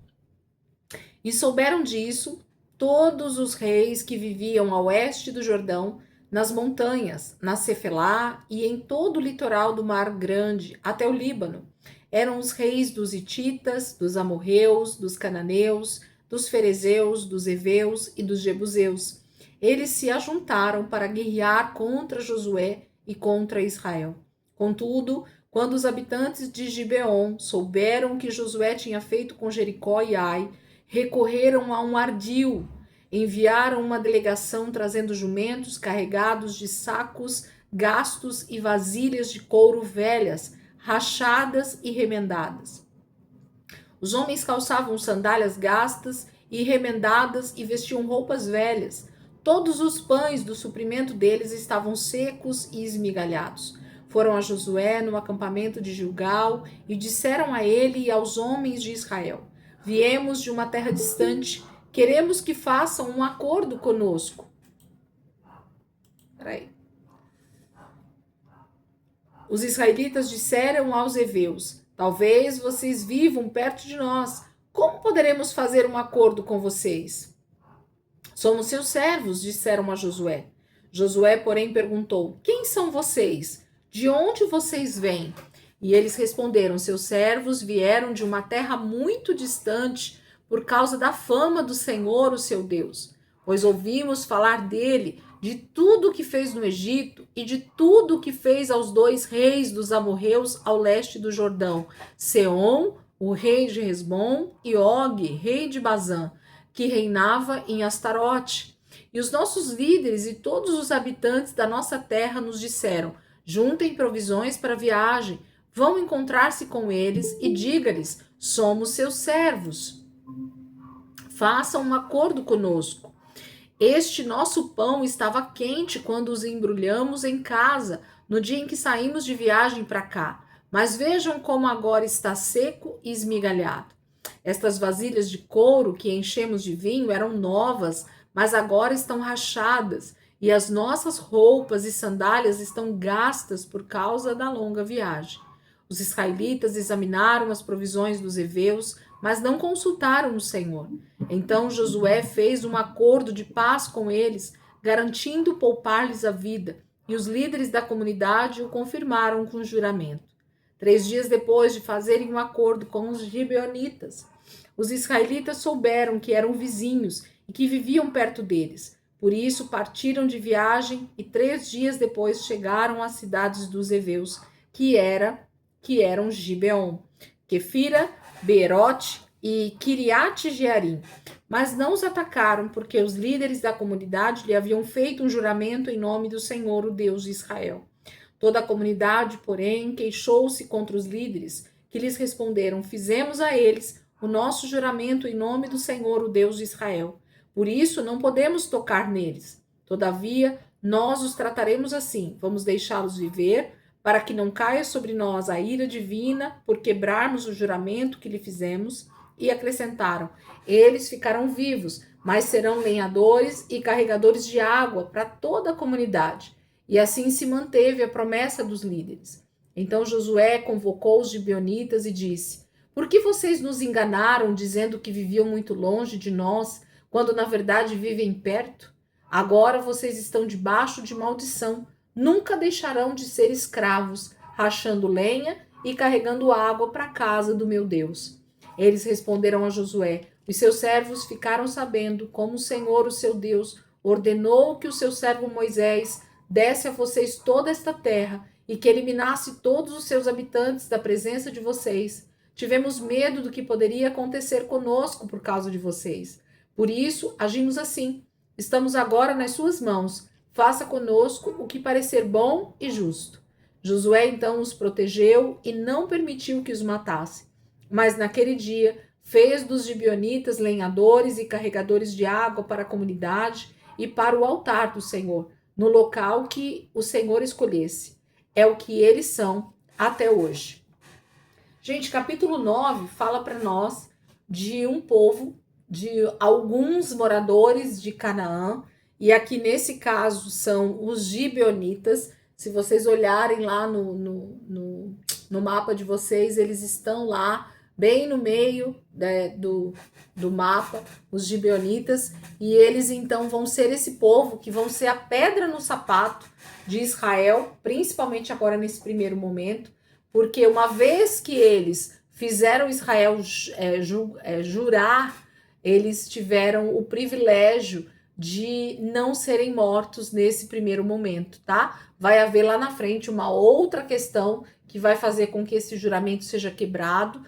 E souberam disso todos os reis que viviam a oeste do Jordão, nas montanhas, na Cefelá e em todo o litoral do Mar Grande, até o Líbano. Eram os reis dos Hititas, dos Amorreus, dos Cananeus, dos Ferezeus, dos Heveus e dos Jebuseus. Eles se ajuntaram para guerrear contra Josué e contra Israel. Contudo, quando os habitantes de Gibeon souberam o que Josué tinha feito com Jericó e Ai, recorreram a um ardil, enviaram uma delegação trazendo jumentos carregados de sacos gastos e vasilhas de couro velhas, rachadas e remendadas. Os homens calçavam sandálias gastas e remendadas e vestiam roupas velhas. Todos os pães do suprimento deles estavam secos e esmigalhados. Foram a Josué no acampamento de Gilgal e disseram a ele e aos homens de Israel: Viemos de uma terra distante, queremos que façam um acordo conosco. Peraí. Os israelitas disseram aos heveus: Talvez vocês vivam perto de nós. Como poderemos fazer um acordo com vocês? Somos seus servos, disseram a Josué. Josué, porém, perguntou: Quem são vocês? De onde vocês vêm? E eles responderam: Seus servos vieram de uma terra muito distante por causa da fama do Senhor, o seu Deus. Pois ouvimos falar dele, de tudo o que fez no Egito e de tudo o que fez aos 2 reis dos amorreus ao leste do Jordão, Seom, o rei de Hesbom, e Og, rei de Bazã, que reinava em Astarote. E os nossos líderes e todos os habitantes da nossa terra nos disseram: Juntem provisões para a viagem, vão encontrar-se com eles e diga-lhes: Somos seus servos. Façam um acordo conosco. Este nosso pão estava quente quando os embrulhamos em casa, no dia em que saímos de viagem para cá. Mas vejam como agora está seco e esmigalhado. Estas vasilhas de couro que enchemos de vinho eram novas, mas agora estão rachadas, e as nossas roupas e sandálias estão gastas por causa da longa viagem. Os israelitas examinaram as provisões dos heveus, mas não consultaram o Senhor. Então Josué fez um acordo de paz com eles, garantindo poupar-lhes a vida, e os líderes da comunidade o confirmaram com juramento. 3 dias depois de fazerem um acordo com os gibeonitas, os israelitas souberam que eram vizinhos e que viviam perto deles. Por isso partiram de viagem e 3 dias depois chegaram às cidades dos heveus, que eram Gibeon, Quefira, Beerote e Kiriat-Jearim. Mas não os atacaram, porque os líderes da comunidade lhe haviam feito um juramento em nome do Senhor, o Deus de Israel. Toda a comunidade, porém, queixou-se contra os líderes, que lhes responderam: fizemos a eles o nosso juramento em nome do Senhor, o Deus de Israel. Por isso, não podemos tocar neles. Todavia, nós os trataremos assim. Vamos deixá-los viver, para que não caia sobre nós a ira divina por quebrarmos o juramento que lhe fizemos. E acrescentaram: eles ficarão vivos, mas serão lenhadores e carregadores de água para toda a comunidade. E assim se manteve a promessa dos líderes. Então Josué convocou os gibeonitas e disse: por que vocês nos enganaram dizendo que viviam muito longe de nós, quando na verdade vivem perto? Agora vocês estão debaixo de maldição. Nunca deixarão de ser escravos, rachando lenha e carregando água para a casa do meu Deus. Eles responderam a Josué: os seus servos ficaram sabendo como o Senhor, o seu Deus, ordenou que o seu servo Moisés desse a vocês toda esta terra e que eliminasse todos os seus habitantes da presença de vocês. Tivemos medo do que poderia acontecer conosco por causa de vocês. Por isso, agimos assim. Estamos agora nas suas mãos. Faça conosco o que parecer bom e justo. Josué então os protegeu e não permitiu que os matasse. Mas naquele dia fez dos gibeonitas lenhadores e carregadores de água para a comunidade e para o altar do Senhor, no local que o Senhor escolhesse. É o que eles são até hoje. Gente, capítulo 9 fala para nós de um povo, de alguns moradores de Canaã, e aqui nesse caso são os gibeonitas. Se vocês olharem lá no mapa de vocês, eles estão lá bem no meio, né, do mapa, os gibeonitas, e eles então vão ser esse povo que vão ser a pedra no sapato de Israel, principalmente agora nesse primeiro momento, porque uma vez que eles fizeram Israel jurar, eles tiveram o privilégio de não serem mortos nesse primeiro momento, tá? Vai haver lá na frente uma outra questão que vai fazer com que esse juramento seja quebrado.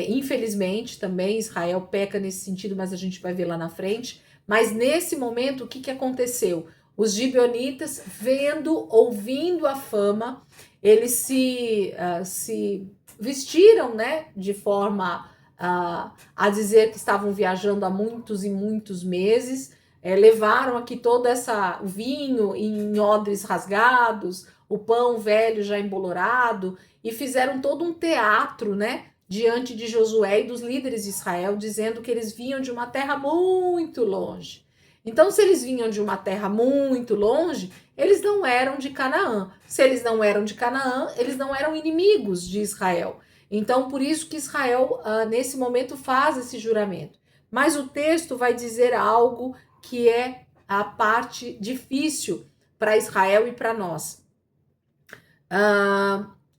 Infelizmente também Israel peca nesse sentido, mas a gente vai ver lá na frente. Mas nesse momento, o que aconteceu? Os gibeonitas, ouvindo a fama, eles se vestiram, né, de forma a dizer que estavam viajando há muitos e muitos meses, levaram aqui todo o vinho em odres rasgados, o pão velho já embolorado, e fizeram todo um teatro, né, diante de Josué e dos líderes de Israel, dizendo que eles vinham de uma terra muito longe. Então, se eles vinham de uma terra muito longe, eles não eram de Canaã. Se eles não eram de Canaã, eles não eram inimigos de Israel. Então, por isso que Israel, nesse momento, faz esse juramento. Mas o texto vai dizer algo que é a parte difícil para Israel e para nós.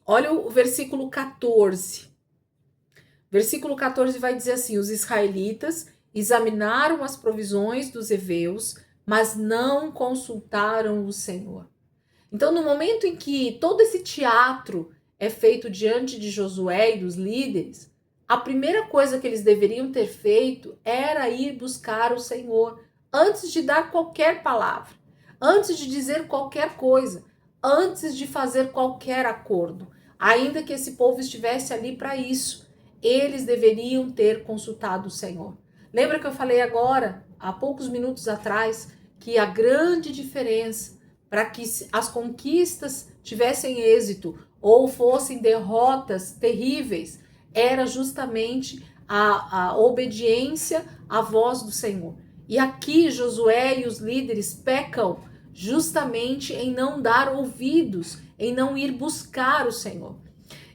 Olha o versículo 14. Versículo 14 vai dizer assim: os israelitas examinaram as provisões dos heveus, mas não consultaram o Senhor. Então, no momento em que todo esse teatro é feito diante de Josué e dos líderes, a primeira coisa que eles deveriam ter feito era ir buscar o Senhor, antes de dar qualquer palavra, antes de dizer qualquer coisa, antes de fazer qualquer acordo. Ainda que esse povo estivesse ali para isso, eles deveriam ter consultado o Senhor. Lembra que eu falei agora, há poucos minutos atrás, que a grande diferença para que as conquistas tivessem êxito ou fossem derrotas terríveis era justamente a obediência à voz do Senhor. E aqui Josué e os líderes pecam justamente em não dar ouvidos, em não ir buscar o Senhor.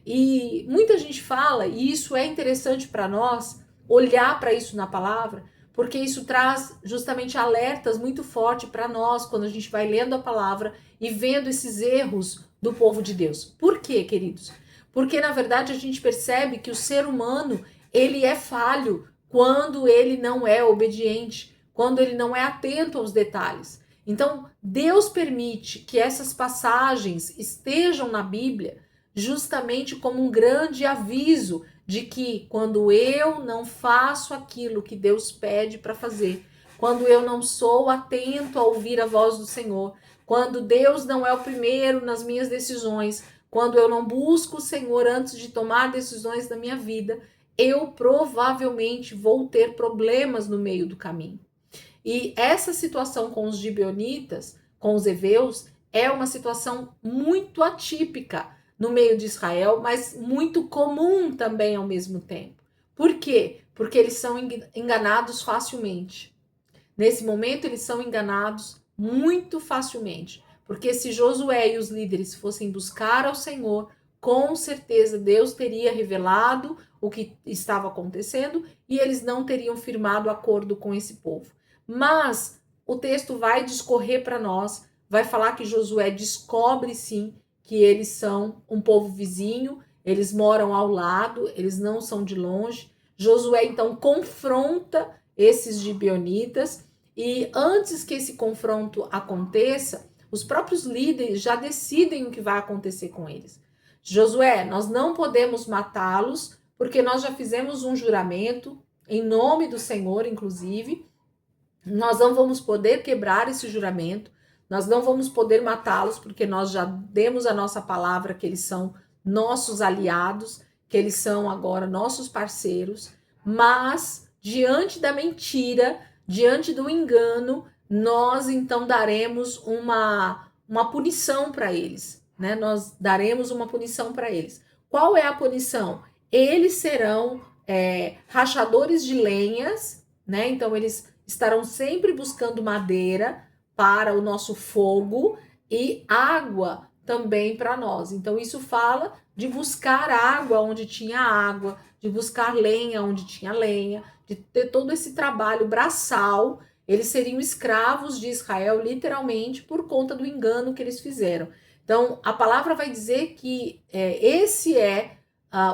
E muita gente fala, e isso é interessante para nós, olhar para isso na palavra, porque isso traz justamente alertas muito fortes para nós, quando a gente vai lendo a palavra e vendo esses erros do povo de Deus. Por quê, queridos? Porque, na verdade, a gente percebe que o ser humano, ele é falho quando ele não é obediente, quando ele não é atento aos detalhes. Então, Deus permite que essas passagens estejam na Bíblia justamente como um grande aviso de que quando eu não faço aquilo que Deus pede para fazer, quando eu não sou atento a ouvir a voz do Senhor, quando Deus não é o primeiro nas minhas decisões, quando eu não busco o Senhor antes de tomar decisões na minha vida, eu provavelmente vou ter problemas no meio do caminho. E essa situação com os gibeonitas, com os heveus, é uma situação muito atípica no meio de Israel, mas muito comum também ao mesmo tempo. Por quê? Porque eles são enganados facilmente. Nesse momento, eles são enganados muito facilmente. Porque se Josué e os líderes fossem buscar ao Senhor, com certeza Deus teria revelado o que estava acontecendo e eles não teriam firmado acordo com esse povo. Mas o texto vai discorrer para nós, vai falar que Josué descobre sim que eles são um povo vizinho, eles moram ao lado, eles não são de longe. Josué então confronta esses gibeonitas e antes que esse confronto aconteça, os próprios líderes já decidem o que vai acontecer com eles. Josué, nós não podemos matá-los porque nós já fizemos um juramento em nome do Senhor, inclusive. Nós não vamos poder quebrar esse juramento, nós não vamos poder matá-los, porque nós já demos a nossa palavra que eles são nossos aliados, que eles são agora nossos parceiros, mas diante da mentira, diante do engano, nós então daremos uma punição para eles, né? Nós daremos uma punição para eles. Qual é a punição? Eles serão rachadores de lenhas, né? Então eles estarão sempre buscando madeira para o nosso fogo e água também para nós. Então, isso fala de buscar água onde tinha água, de buscar lenha onde tinha lenha, de ter todo esse trabalho braçal. Eles seriam escravos de Israel, literalmente, por conta do engano que eles fizeram. Então, a palavra vai dizer que esse é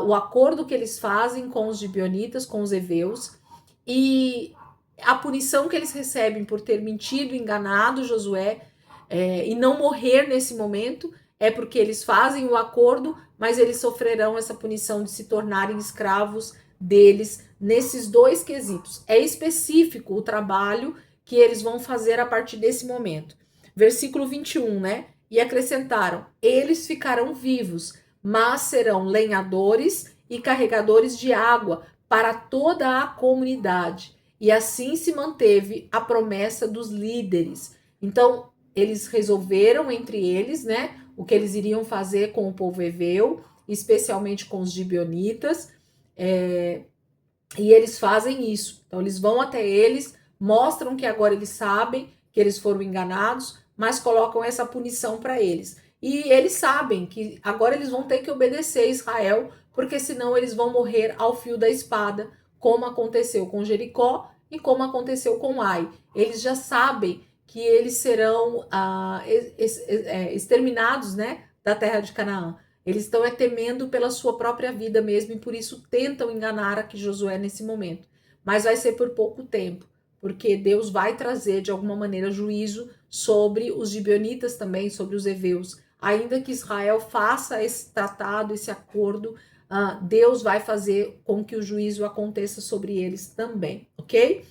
o acordo que eles fazem com os gibeonitas, com os heveus, e a punição que eles recebem por ter mentido, enganado Josué e não morrer nesse momento é porque eles fazem o acordo, mas eles sofrerão essa punição de se tornarem escravos deles nesses dois quesitos. É específico o trabalho que eles vão fazer a partir desse momento. Versículo 21, né? E acrescentaram: eles ficarão vivos, mas serão lenhadores e carregadores de água para toda a comunidade. E assim se manteve a promessa dos líderes. Então, eles resolveram entre eles, né, o que eles iriam fazer com o povo heveu, especialmente com os gibeonitas, e eles fazem isso. Então, eles vão até eles, mostram que agora eles sabem que eles foram enganados, mas colocam essa punição para eles. E eles sabem que agora eles vão ter que obedecer a Israel, porque senão eles vão morrer ao fio da espada, como aconteceu com Jericó e como aconteceu com Ai. Eles já sabem que eles serão exterminados, né, da terra de Canaã. Eles estão temendo pela sua própria vida mesmo e por isso tentam enganar aqui Josué nesse momento. Mas vai ser por pouco tempo, porque Deus vai trazer de alguma maneira juízo sobre os gibeonitas também, sobre os heveus. Ainda que Israel faça esse tratado, esse acordo, Deus vai fazer com que o juízo aconteça sobre eles também, ok?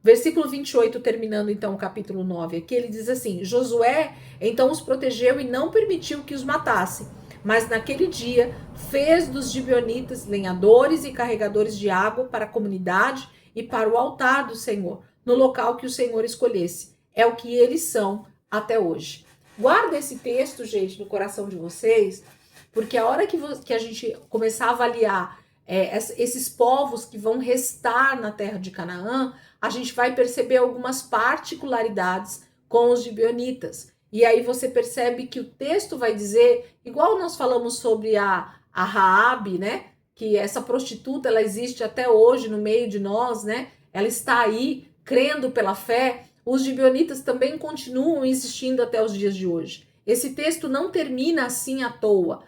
Versículo 28, terminando então o capítulo 9, aqui ele diz assim: Josué então os protegeu e não permitiu que os matasse, mas naquele dia fez dos gibeonitas lenhadores e carregadores de água para a comunidade e para o altar do Senhor, no local que o Senhor escolhesse. É o que eles são até hoje. Guarda esse texto, gente, no coração de vocês, porque a hora que a gente começar a avaliar esses povos que vão restar na terra de Canaã, a gente vai perceber algumas particularidades com os gibeonitas. E aí você percebe que o texto vai dizer, igual nós falamos sobre a Raabe, né? Que essa prostituta, ela existe até hoje no meio de nós, né? Ela está aí, crendo pela fé. Os gibeonitas também continuam existindo até os dias de hoje. Esse texto não termina assim à toa.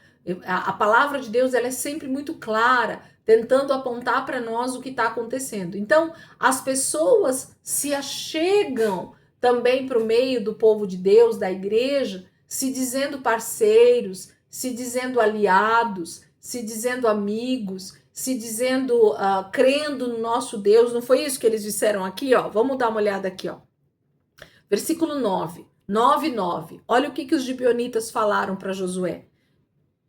A palavra de Deus, ela é sempre muito clara, tentando apontar para nós o que está acontecendo. Então, as pessoas se achegam também para o meio do povo de Deus, da igreja, se dizendo parceiros, se dizendo aliados, se dizendo amigos, se dizendo, crendo no nosso Deus. Não foi isso que eles disseram aqui, ó? Vamos dar uma olhada aqui, ó. Versículo 9, 9. Olha o que os gibeonitas falaram para Josué.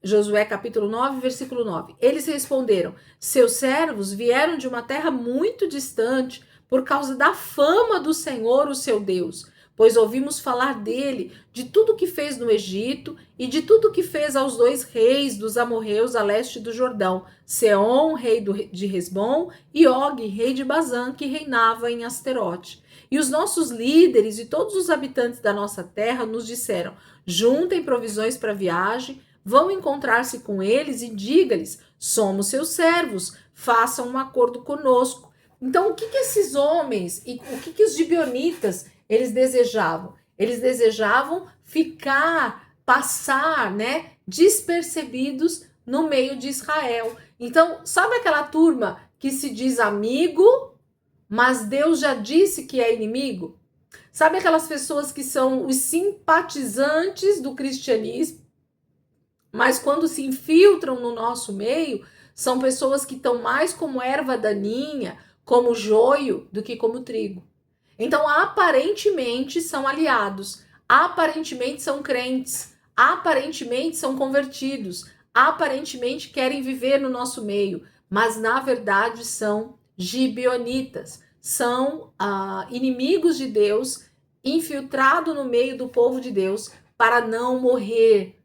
Josué capítulo 9, versículo 9. Eles responderam: seus servos vieram de uma terra muito distante por causa da fama do Senhor, o seu Deus, pois ouvimos falar dele, de tudo que fez no Egito e de tudo que fez aos 2 reis dos amorreus a leste do Jordão, Seom, rei de Hesbom, e Og, rei de Bazã, que reinava em Asterote. E os nossos líderes e todos os habitantes da nossa terra nos disseram: juntem provisões para a viagem, vão encontrar-se com eles e diga-lhes: somos seus servos, façam um acordo conosco. Então, o que esses homens e o que os gibeonitas eles desejavam? Eles desejavam passar, né, despercebidos no meio de Israel. Então, sabe aquela turma que se diz amigo, mas Deus já disse que é inimigo? Sabe aquelas pessoas que são os simpatizantes do cristianismo, mas quando se infiltram no nosso meio, são pessoas que estão mais como erva daninha, como joio, do que como trigo. Então, aparentemente são aliados, aparentemente são crentes, aparentemente são convertidos, aparentemente querem viver no nosso meio, mas na verdade são gibeonitas, são inimigos de Deus, infiltrados no meio do povo de Deus para não morrer,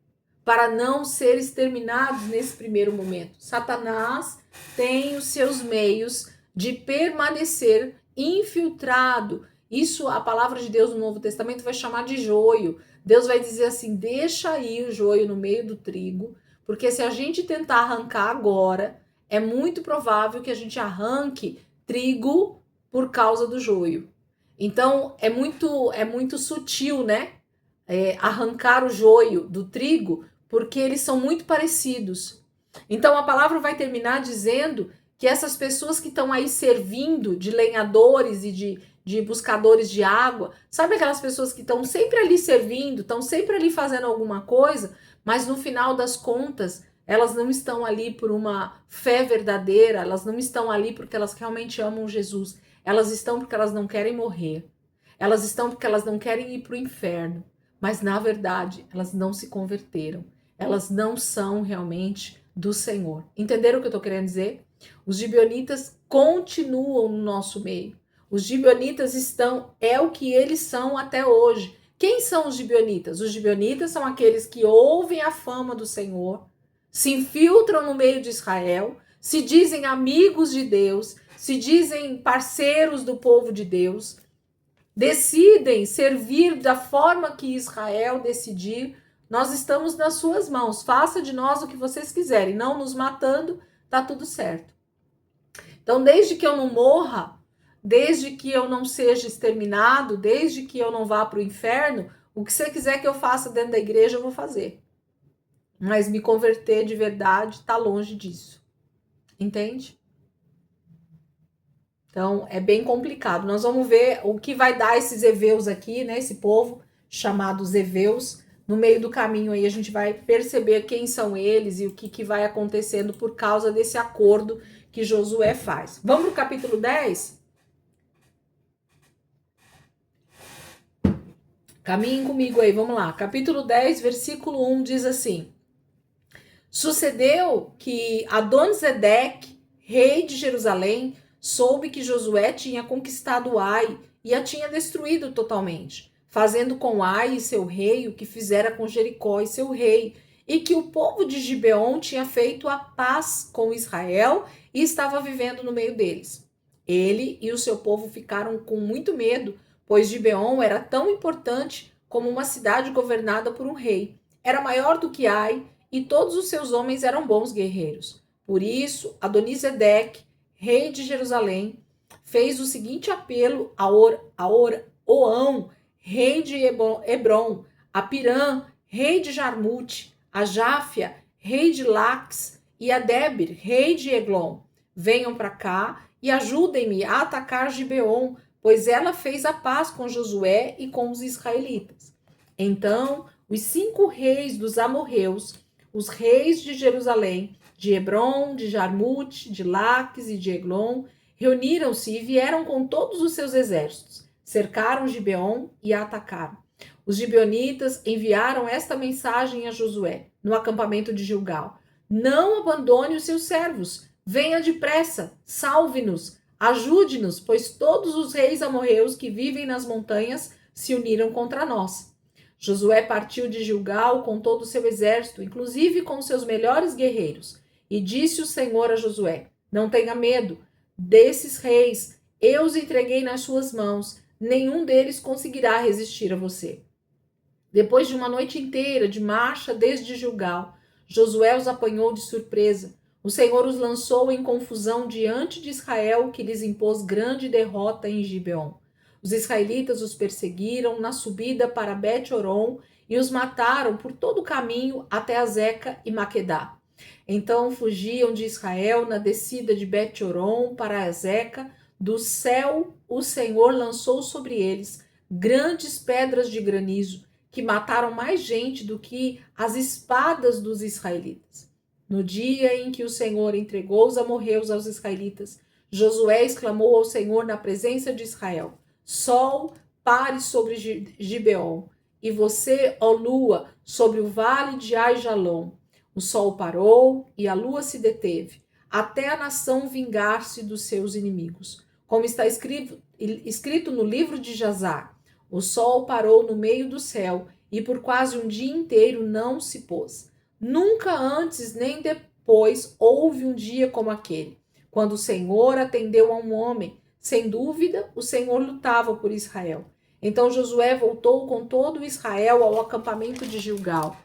para não ser exterminados nesse primeiro momento. Satanás tem os seus meios de permanecer infiltrado. Isso a palavra de Deus no Novo Testamento vai chamar de joio. Deus vai dizer assim: deixa aí o joio no meio do trigo, porque se a gente tentar arrancar agora, é muito provável que a gente arranque trigo por causa do joio. Então é muito sutil, né? Arrancar o joio do trigo, porque eles são muito parecidos. Então a palavra vai terminar dizendo que essas pessoas que estão aí servindo de lenhadores e de buscadores de água, sabe aquelas pessoas que estão sempre ali servindo, estão sempre ali fazendo alguma coisa, mas no final das contas, elas não estão ali por uma fé verdadeira, elas não estão ali porque elas realmente amam Jesus, elas estão porque elas não querem morrer, elas estão porque elas não querem ir para o inferno, mas na verdade elas não se converteram. Elas não são realmente do Senhor. Entenderam o que eu estou querendo dizer? Os gibeonitas continuam no nosso meio. Os gibeonitas é o que eles são até hoje. Quem são os gibeonitas? Os gibeonitas são aqueles que ouvem a fama do Senhor, se infiltram no meio de Israel, se dizem amigos de Deus, se dizem parceiros do povo de Deus, decidem servir da forma que Israel decidir. Nós estamos nas suas mãos, faça de nós o que vocês quiserem, não nos matando, tá tudo certo. Então, desde que eu não morra, desde que eu não seja exterminado, desde que eu não vá para o inferno, o que você quiser que eu faça dentro da igreja, eu vou fazer. Mas me converter de verdade tá longe disso. Entende? Então, é bem complicado. Nós vamos ver o que vai dar esses heveus aqui, né? Esse povo chamado heveus. No meio do caminho aí a gente vai perceber quem são eles e o que vai acontecendo por causa desse acordo que Josué faz. Vamos para o capítulo 10? Caminhem comigo aí, vamos lá. Capítulo 10, versículo 1 diz assim: sucedeu que Adonisedeque, rei de Jerusalém, soube que Josué tinha conquistado Ai e a tinha destruído totalmente, fazendo com Ai e seu rei o que fizera com Jericó e seu rei, e que o povo de Gibeon tinha feito a paz com Israel e estava vivendo no meio deles. Ele e o seu povo ficaram com muito medo, pois Gibeon era tão importante como uma cidade governada por um rei. Era maior do que Ai, e todos os seus homens eram bons guerreiros. Por isso, Adonisedeque, rei de Jerusalém, fez o seguinte apelo a Oão, rei de Hebron, a Pirã, rei de Jarmute, a Jáfia, rei de Laques, e a Débir, rei de Eglon. Venham para cá e ajudem-me a atacar Gibeon, pois ela fez a paz com Josué e com os israelitas. Então, os 5 reis dos amorreus, os reis de Jerusalém, de Hebron, de Jarmute, de Laques e de Eglon, reuniram-se e vieram com todos os seus exércitos, cercaram Gibeon e a atacaram. Os gibeonitas enviaram esta mensagem a Josué, no acampamento de Gilgal: não abandone os seus servos, venha depressa, salve-nos, ajude-nos, pois todos os reis amorreus que vivem nas montanhas se uniram contra nós. Josué partiu de Gilgal com todo o seu exército, inclusive com seus melhores guerreiros. E disse o Senhor a Josué: não tenha medo desses reis, eu os entreguei nas suas mãos, nenhum deles conseguirá resistir a você. Depois de uma noite inteira de marcha desde Gilgal, Josué os apanhou de surpresa. O Senhor os lançou em confusão diante de Israel, que lhes impôs grande derrota em Gibeon. Os israelitas os perseguiram na subida para Bet-Horon e os mataram por todo o caminho até Azeca e Maquedá. Então fugiam de Israel na descida de Bet-Horon para Azeca. Do céu o Senhor lançou sobre eles grandes pedras de granizo, que mataram mais gente do que as espadas dos israelitas. No dia em que o Senhor entregou os amorreus aos israelitas, Josué exclamou ao Senhor na presença de Israel: Sol, pare sobre Gibeon, e você, ó lua, sobre o vale de Aijalon. O sol parou e a lua se deteve, até a nação vingar-se dos seus inimigos. Como está escrito no livro de Jazar: o sol parou no meio do céu e por quase um dia inteiro não se pôs. Nunca antes nem depois houve um dia como aquele, quando o Senhor atendeu a um homem. Sem dúvida, o Senhor lutava por Israel. Então Josué voltou com todo Israel ao acampamento de Gilgal.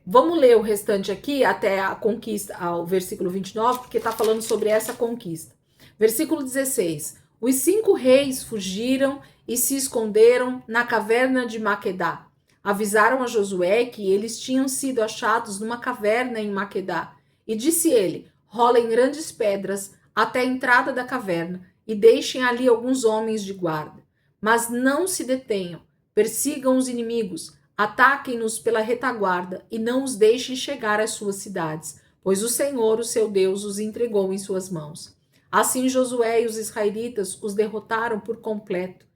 Vamos ler o restante aqui até a conquista, ao versículo 29, porque está falando sobre essa conquista. Versículo 16. Os 5 reis fugiram e se esconderam na caverna de Maquedá. Avisaram a Josué que eles tinham sido achados numa caverna em Maquedá. E disse ele: rolem grandes pedras até a entrada da caverna e deixem ali alguns homens de guarda. Mas não se detenham, persigam os inimigos, ataquem-nos pela retaguarda e não os deixem chegar às suas cidades, pois o Senhor, o seu Deus, os entregou em suas mãos. Assim Josué e os israelitas os derrotaram por completo,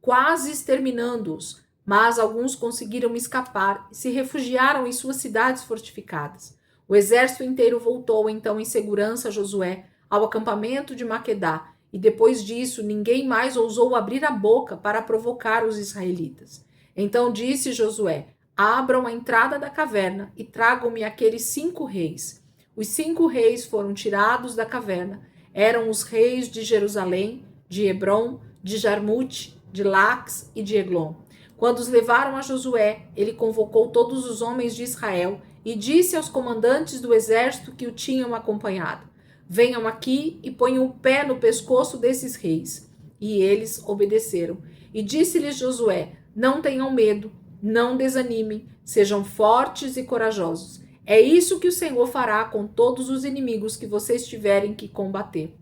quase exterminando-os, mas alguns conseguiram escapar e se refugiaram em suas cidades fortificadas. O exército inteiro voltou então em segurança a Josué ao acampamento de Maquedá, e depois disso ninguém mais ousou abrir a boca para provocar os israelitas. Então disse Josué: abram a entrada da caverna e tragam-me aqueles 5 reis. Os 5 reis foram tirados da caverna. Eram os reis de Jerusalém, de Hebron, de Jarmute, de Laques e de Eglon. Quando os levaram a Josué, ele convocou todos os homens de Israel e disse aos comandantes do exército que o tinham acompanhado: venham aqui e ponham o pé no pescoço desses reis. E eles obedeceram. E disse-lhes Josué: não tenham medo, não desanimem, sejam fortes e corajosos. É isso que o Senhor fará com todos os inimigos que vocês tiverem que combater.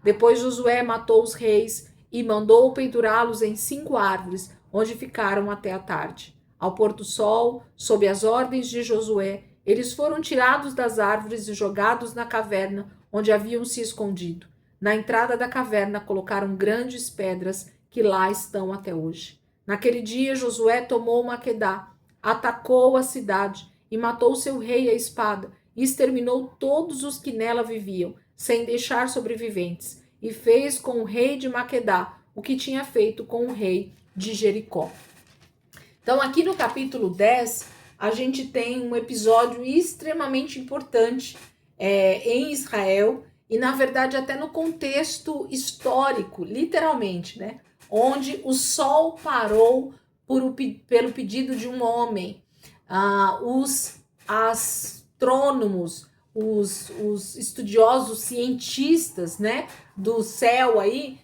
Depois Josué matou os reis e mandou pendurá-los em 5 árvores, onde ficaram até a tarde. Ao pôr do sol, sob as ordens de Josué, eles foram tirados das árvores e jogados na caverna onde haviam se escondido. Na entrada da caverna colocaram grandes pedras que lá estão até hoje. Naquele dia Josué tomou Maquedá, atacou a cidade e matou seu rei à espada e exterminou todos os que nela viviam, sem deixar sobreviventes, e fez com o rei de Maquedá o que tinha feito com o rei de Jericó. Então aqui no capítulo 10, a gente tem um episódio extremamente importante em Israel e, na verdade, até no contexto histórico, literalmente, né? Onde o sol parou pelo pedido de um homem. Os astrônomos, os estudiosos cientistas, né, do céu aí,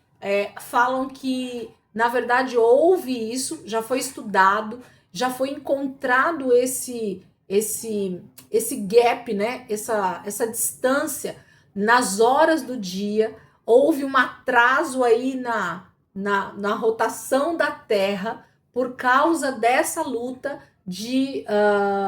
falam que, na verdade, houve isso, já foi estudado, já foi encontrado esse gap, né? Essa distância nas horas do dia. Houve um atraso aí na rotação da Terra por causa dessa luta de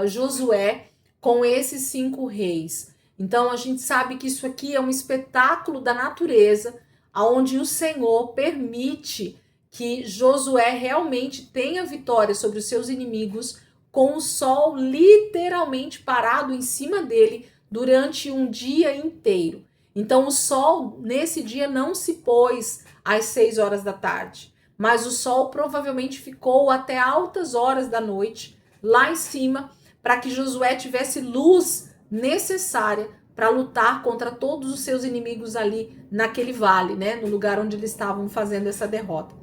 Josué com esses 5 reis. Então a gente sabe que isso aqui é um espetáculo da natureza, onde o Senhor permite que Josué realmente tenha vitória sobre os seus inimigos, com o sol literalmente parado em cima dele durante um dia inteiro. Então o sol nesse dia não se pôs às 6 horas da tarde, mas o sol provavelmente ficou até altas horas da noite lá em cima, para que Josué tivesse luz necessária para lutar contra todos os seus inimigos ali naquele vale, né, no lugar onde eles estavam fazendo essa derrota.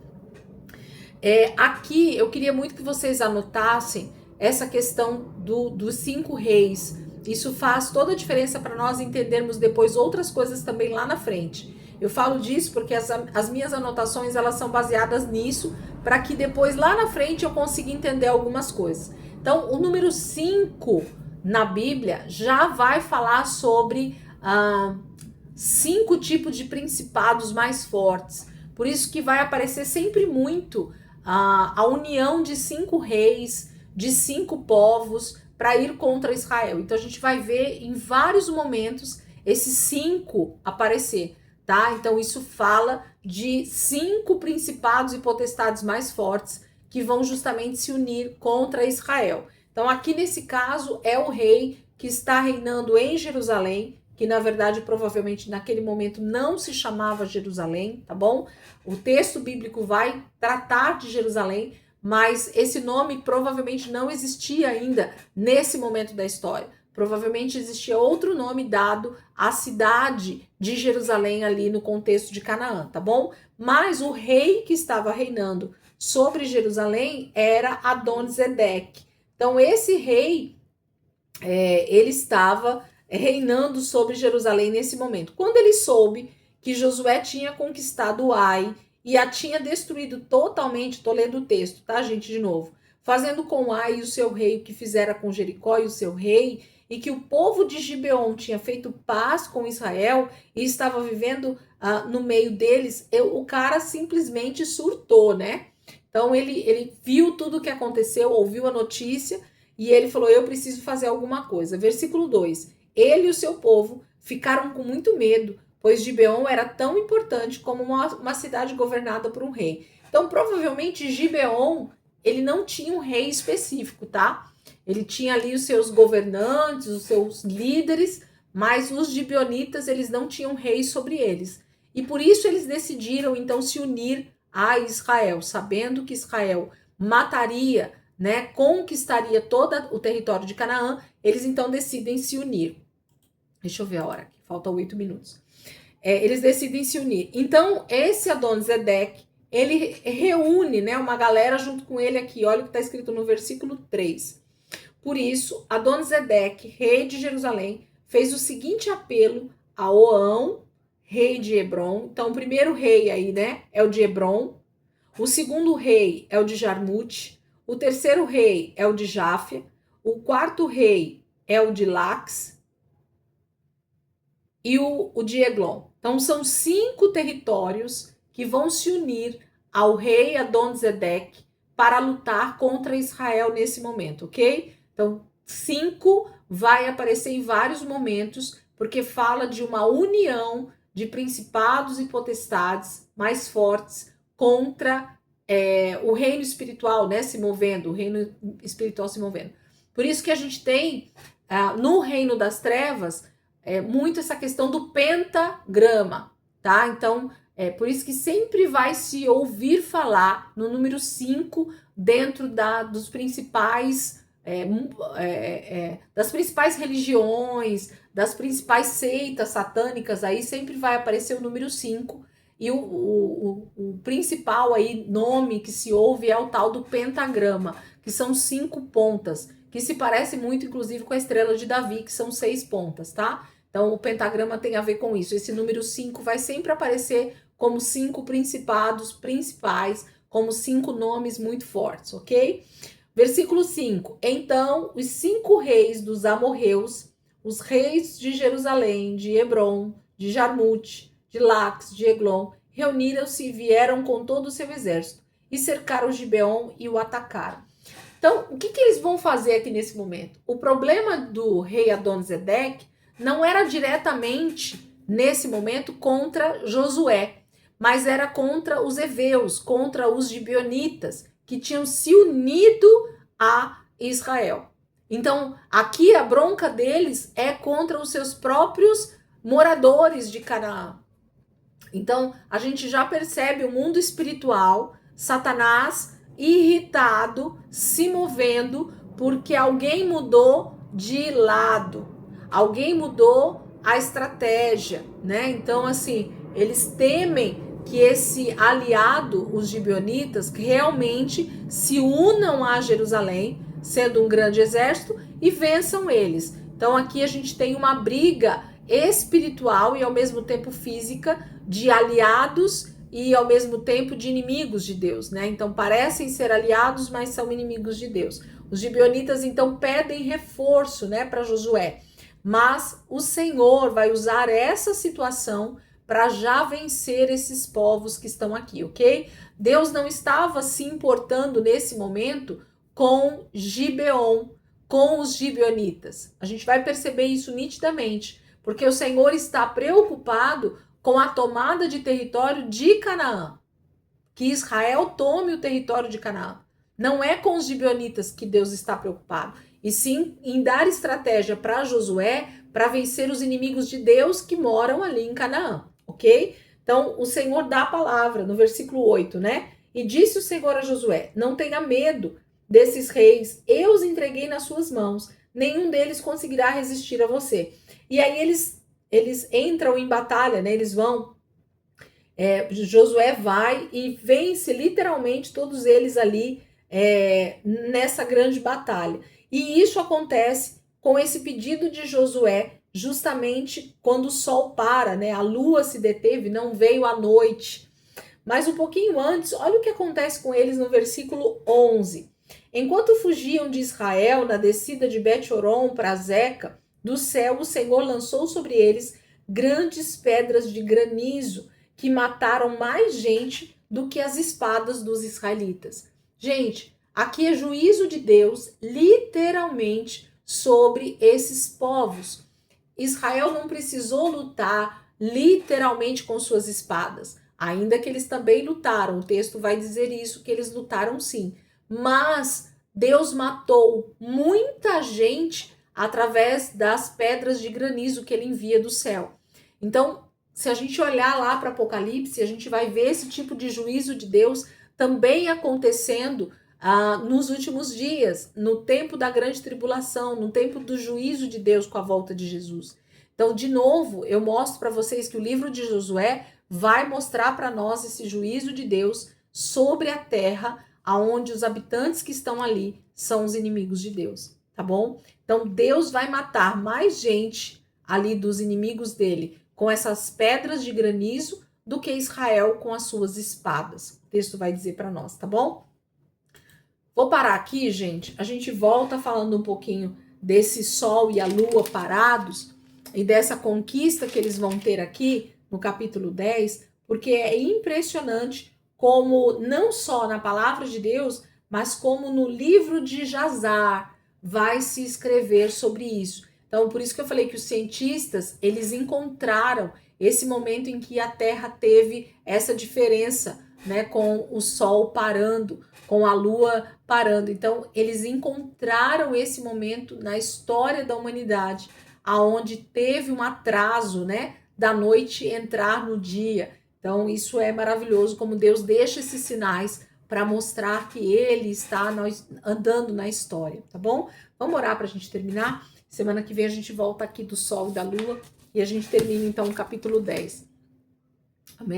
Aqui eu queria muito que vocês anotassem essa questão dos 5 reis. Isso faz toda a diferença para nós entendermos depois outras coisas também lá na frente. Eu falo disso porque as minhas anotações, elas são baseadas nisso, para que depois lá na frente eu consiga entender algumas coisas. Então, o número 5 na Bíblia já vai falar sobre 5 tipos de principados mais fortes. Por isso que vai aparecer sempre muito a união de 5 reis, de 5 povos para ir contra Israel. Então a gente vai ver em vários momentos esses 5 aparecer, tá? Então isso fala de 5 principados e potestades mais fortes que vão justamente se unir contra Israel. Então aqui nesse caso é o rei que está reinando em Jerusalém, que na verdade provavelmente naquele momento não se chamava Jerusalém, tá bom? O texto bíblico vai tratar de Jerusalém, mas esse nome provavelmente não existia ainda nesse momento da história. Provavelmente existia outro nome dado à cidade de Jerusalém ali no contexto de Canaã, tá bom? Mas o rei que estava reinando sobre Jerusalém era Adonisedeque. Então esse rei, ele estava reinando sobre Jerusalém nesse momento. Quando ele soube que Josué tinha conquistado Ai e a tinha destruído totalmente, tô lendo o texto, tá, gente, de novo, fazendo com Ai o seu rei o que fizera com Jericó e o seu rei, e que o povo de Gibeon tinha feito paz com Israel e estava vivendo no meio deles, o cara simplesmente surtou, né? Então ele viu tudo o que aconteceu, ouviu a notícia e ele falou: eu preciso fazer alguma coisa. Versículo 2: ele e o seu povo ficaram com muito medo, pois Gibeon era tão importante como uma cidade governada por um rei. Então, provavelmente, Gibeon, ele não tinha um rei específico, tá? Ele tinha ali os seus governantes, os seus líderes, mas os gibeonitas, eles não tinham rei sobre eles. E por isso eles decidiram, então, se unir a Israel, sabendo que Israel mataria, né, conquistaria todo o território de Canaã. Eles então decidem se unir. Deixa eu ver a hora aqui, faltam 8 minutos. Eles decidem se unir. Então, esse Adonisedeque, ele reúne, né, uma galera junto com ele aqui. Olha o que está escrito no versículo 3. Por isso, Adonisedeque, rei de Jerusalém, fez o seguinte apelo a Oão, rei de Hebron. Então, o primeiro rei aí, né, é o de Hebron. O segundo rei é o de Jarmute. O terceiro rei é o de Jáfia. O quarto rei é o de Lax. E o de Eglon. Então, são 5 territórios que vão se unir ao rei Adonisedeque para lutar contra Israel nesse momento, ok? Então, 5 vai aparecer em vários momentos, porque fala de uma união de principados e potestades mais fortes contra o reino espiritual, né, se movendo, o reino espiritual se movendo. Por isso que a gente tem no reino das trevas muito essa questão do pentagrama, tá? Então, por isso que sempre vai se ouvir falar no número 5 dentro dos principais, das principais religiões, das principais seitas satânicas, aí sempre vai aparecer o número 5, e o principal aí nome que se ouve é o tal do pentagrama, que são 5 pontas, que se parece muito, inclusive, com a estrela de Davi, que são 6 pontas, tá? Então, o pentagrama tem a ver com isso. Esse número 5 vai sempre aparecer como 5 principados principais, como 5 nomes muito fortes, ok? Versículo 5. Então os 5 reis dos amorreus, os reis de Jerusalém, de Hebron, de Jarmute, de Laques, de Eglon, reuniram-se e vieram com todo o seu exército e cercaram Gibeon e o atacaram. Então, o que eles vão fazer aqui nesse momento? O problema do rei Adonisedeque não era diretamente, nesse momento, contra Josué, mas era contra os heveus, contra os gibeonitas, que tinham se unido a Israel. Então, aqui a bronca deles é contra os seus próprios moradores de Canaã. Então, a gente já percebe o mundo espiritual, Satanás irritado, se movendo, porque alguém mudou de lado, alguém mudou a estratégia, né? Então, assim, eles temem que esse aliado, os gibeonitas, realmente se unam a Jerusalém, sendo um grande exército, e vençam eles. Então, aqui a gente tem uma briga espiritual e ao mesmo tempo física de aliados e ao mesmo tempo de inimigos de Deus, né? Então parecem ser aliados, mas são inimigos de Deus. Os gibeonitas então pedem reforço, né, para Josué. Mas o Senhor vai usar essa situação para já vencer esses povos que estão aqui, ok? Deus não estava se importando nesse momento com Gibeon, com os gibeonitas. A gente vai perceber isso nitidamente, porque o Senhor está preocupado com a tomada de território de Canaã, que Israel tome o território de Canaã. Não é com os gibeonitas que Deus está preocupado, e sim em dar estratégia para Josué para vencer os inimigos de Deus que moram ali em Canaã, ok? Então, o Senhor dá a palavra no versículo 8, né? E disse o Senhor a Josué: não tenha medo desses reis, eu os entreguei nas suas mãos, nenhum deles conseguirá resistir a você. E aí eles entram em batalha, né? Eles vão, Josué vai e vence literalmente todos eles ali nessa grande batalha. E isso acontece com esse pedido de Josué, justamente quando o sol para, né? A lua se deteve, não veio a noite. Mas um pouquinho antes, olha o que acontece com eles no versículo 11. Enquanto fugiam de Israel na descida de Bet-Horon para Zeca, do céu o Senhor lançou sobre eles grandes pedras de granizo que mataram mais gente do que as espadas dos israelitas. Gente, aqui é juízo de Deus, literalmente, sobre esses povos. Israel não precisou lutar literalmente com suas espadas, ainda que eles também lutaram. O texto vai dizer isso, que eles lutaram sim. Mas Deus matou muita gente através das pedras de granizo que ele envia do céu. Então, se a gente olhar lá para Apocalipse, a gente vai ver esse tipo de juízo de Deus também acontecendo nos últimos dias, no tempo da grande tribulação, no tempo do juízo de Deus com a volta de Jesus. Então, de novo, eu mostro para vocês que o livro de Josué vai mostrar para nós esse juízo de Deus sobre a terra, aonde os habitantes que estão ali são os inimigos de Deus, tá bom? Então, Deus vai matar mais gente ali dos inimigos dele com essas pedras de granizo do que Israel com as suas espadas. O texto vai dizer para nós, tá bom? Vou parar aqui, gente. A gente volta falando um pouquinho desse sol e a lua parados e dessa conquista que eles vão ter aqui no capítulo 10, porque é impressionante como não só na palavra de Deus, mas como no livro de Jazar vai se escrever sobre isso. Então, por isso que eu falei que os cientistas, eles encontraram esse momento em que a Terra teve essa diferença, né, com o Sol parando, com a Lua parando. Então, eles encontraram esse momento na história da humanidade, aonde teve um atraso, né, da noite entrar no dia. Então, isso é maravilhoso, como Deus deixa esses sinais para mostrar que Ele está andando na história, tá bom? Vamos orar para a gente terminar? Semana que vem a gente volta aqui do Sol e da Lua e a gente termina então o capítulo 10. Amém?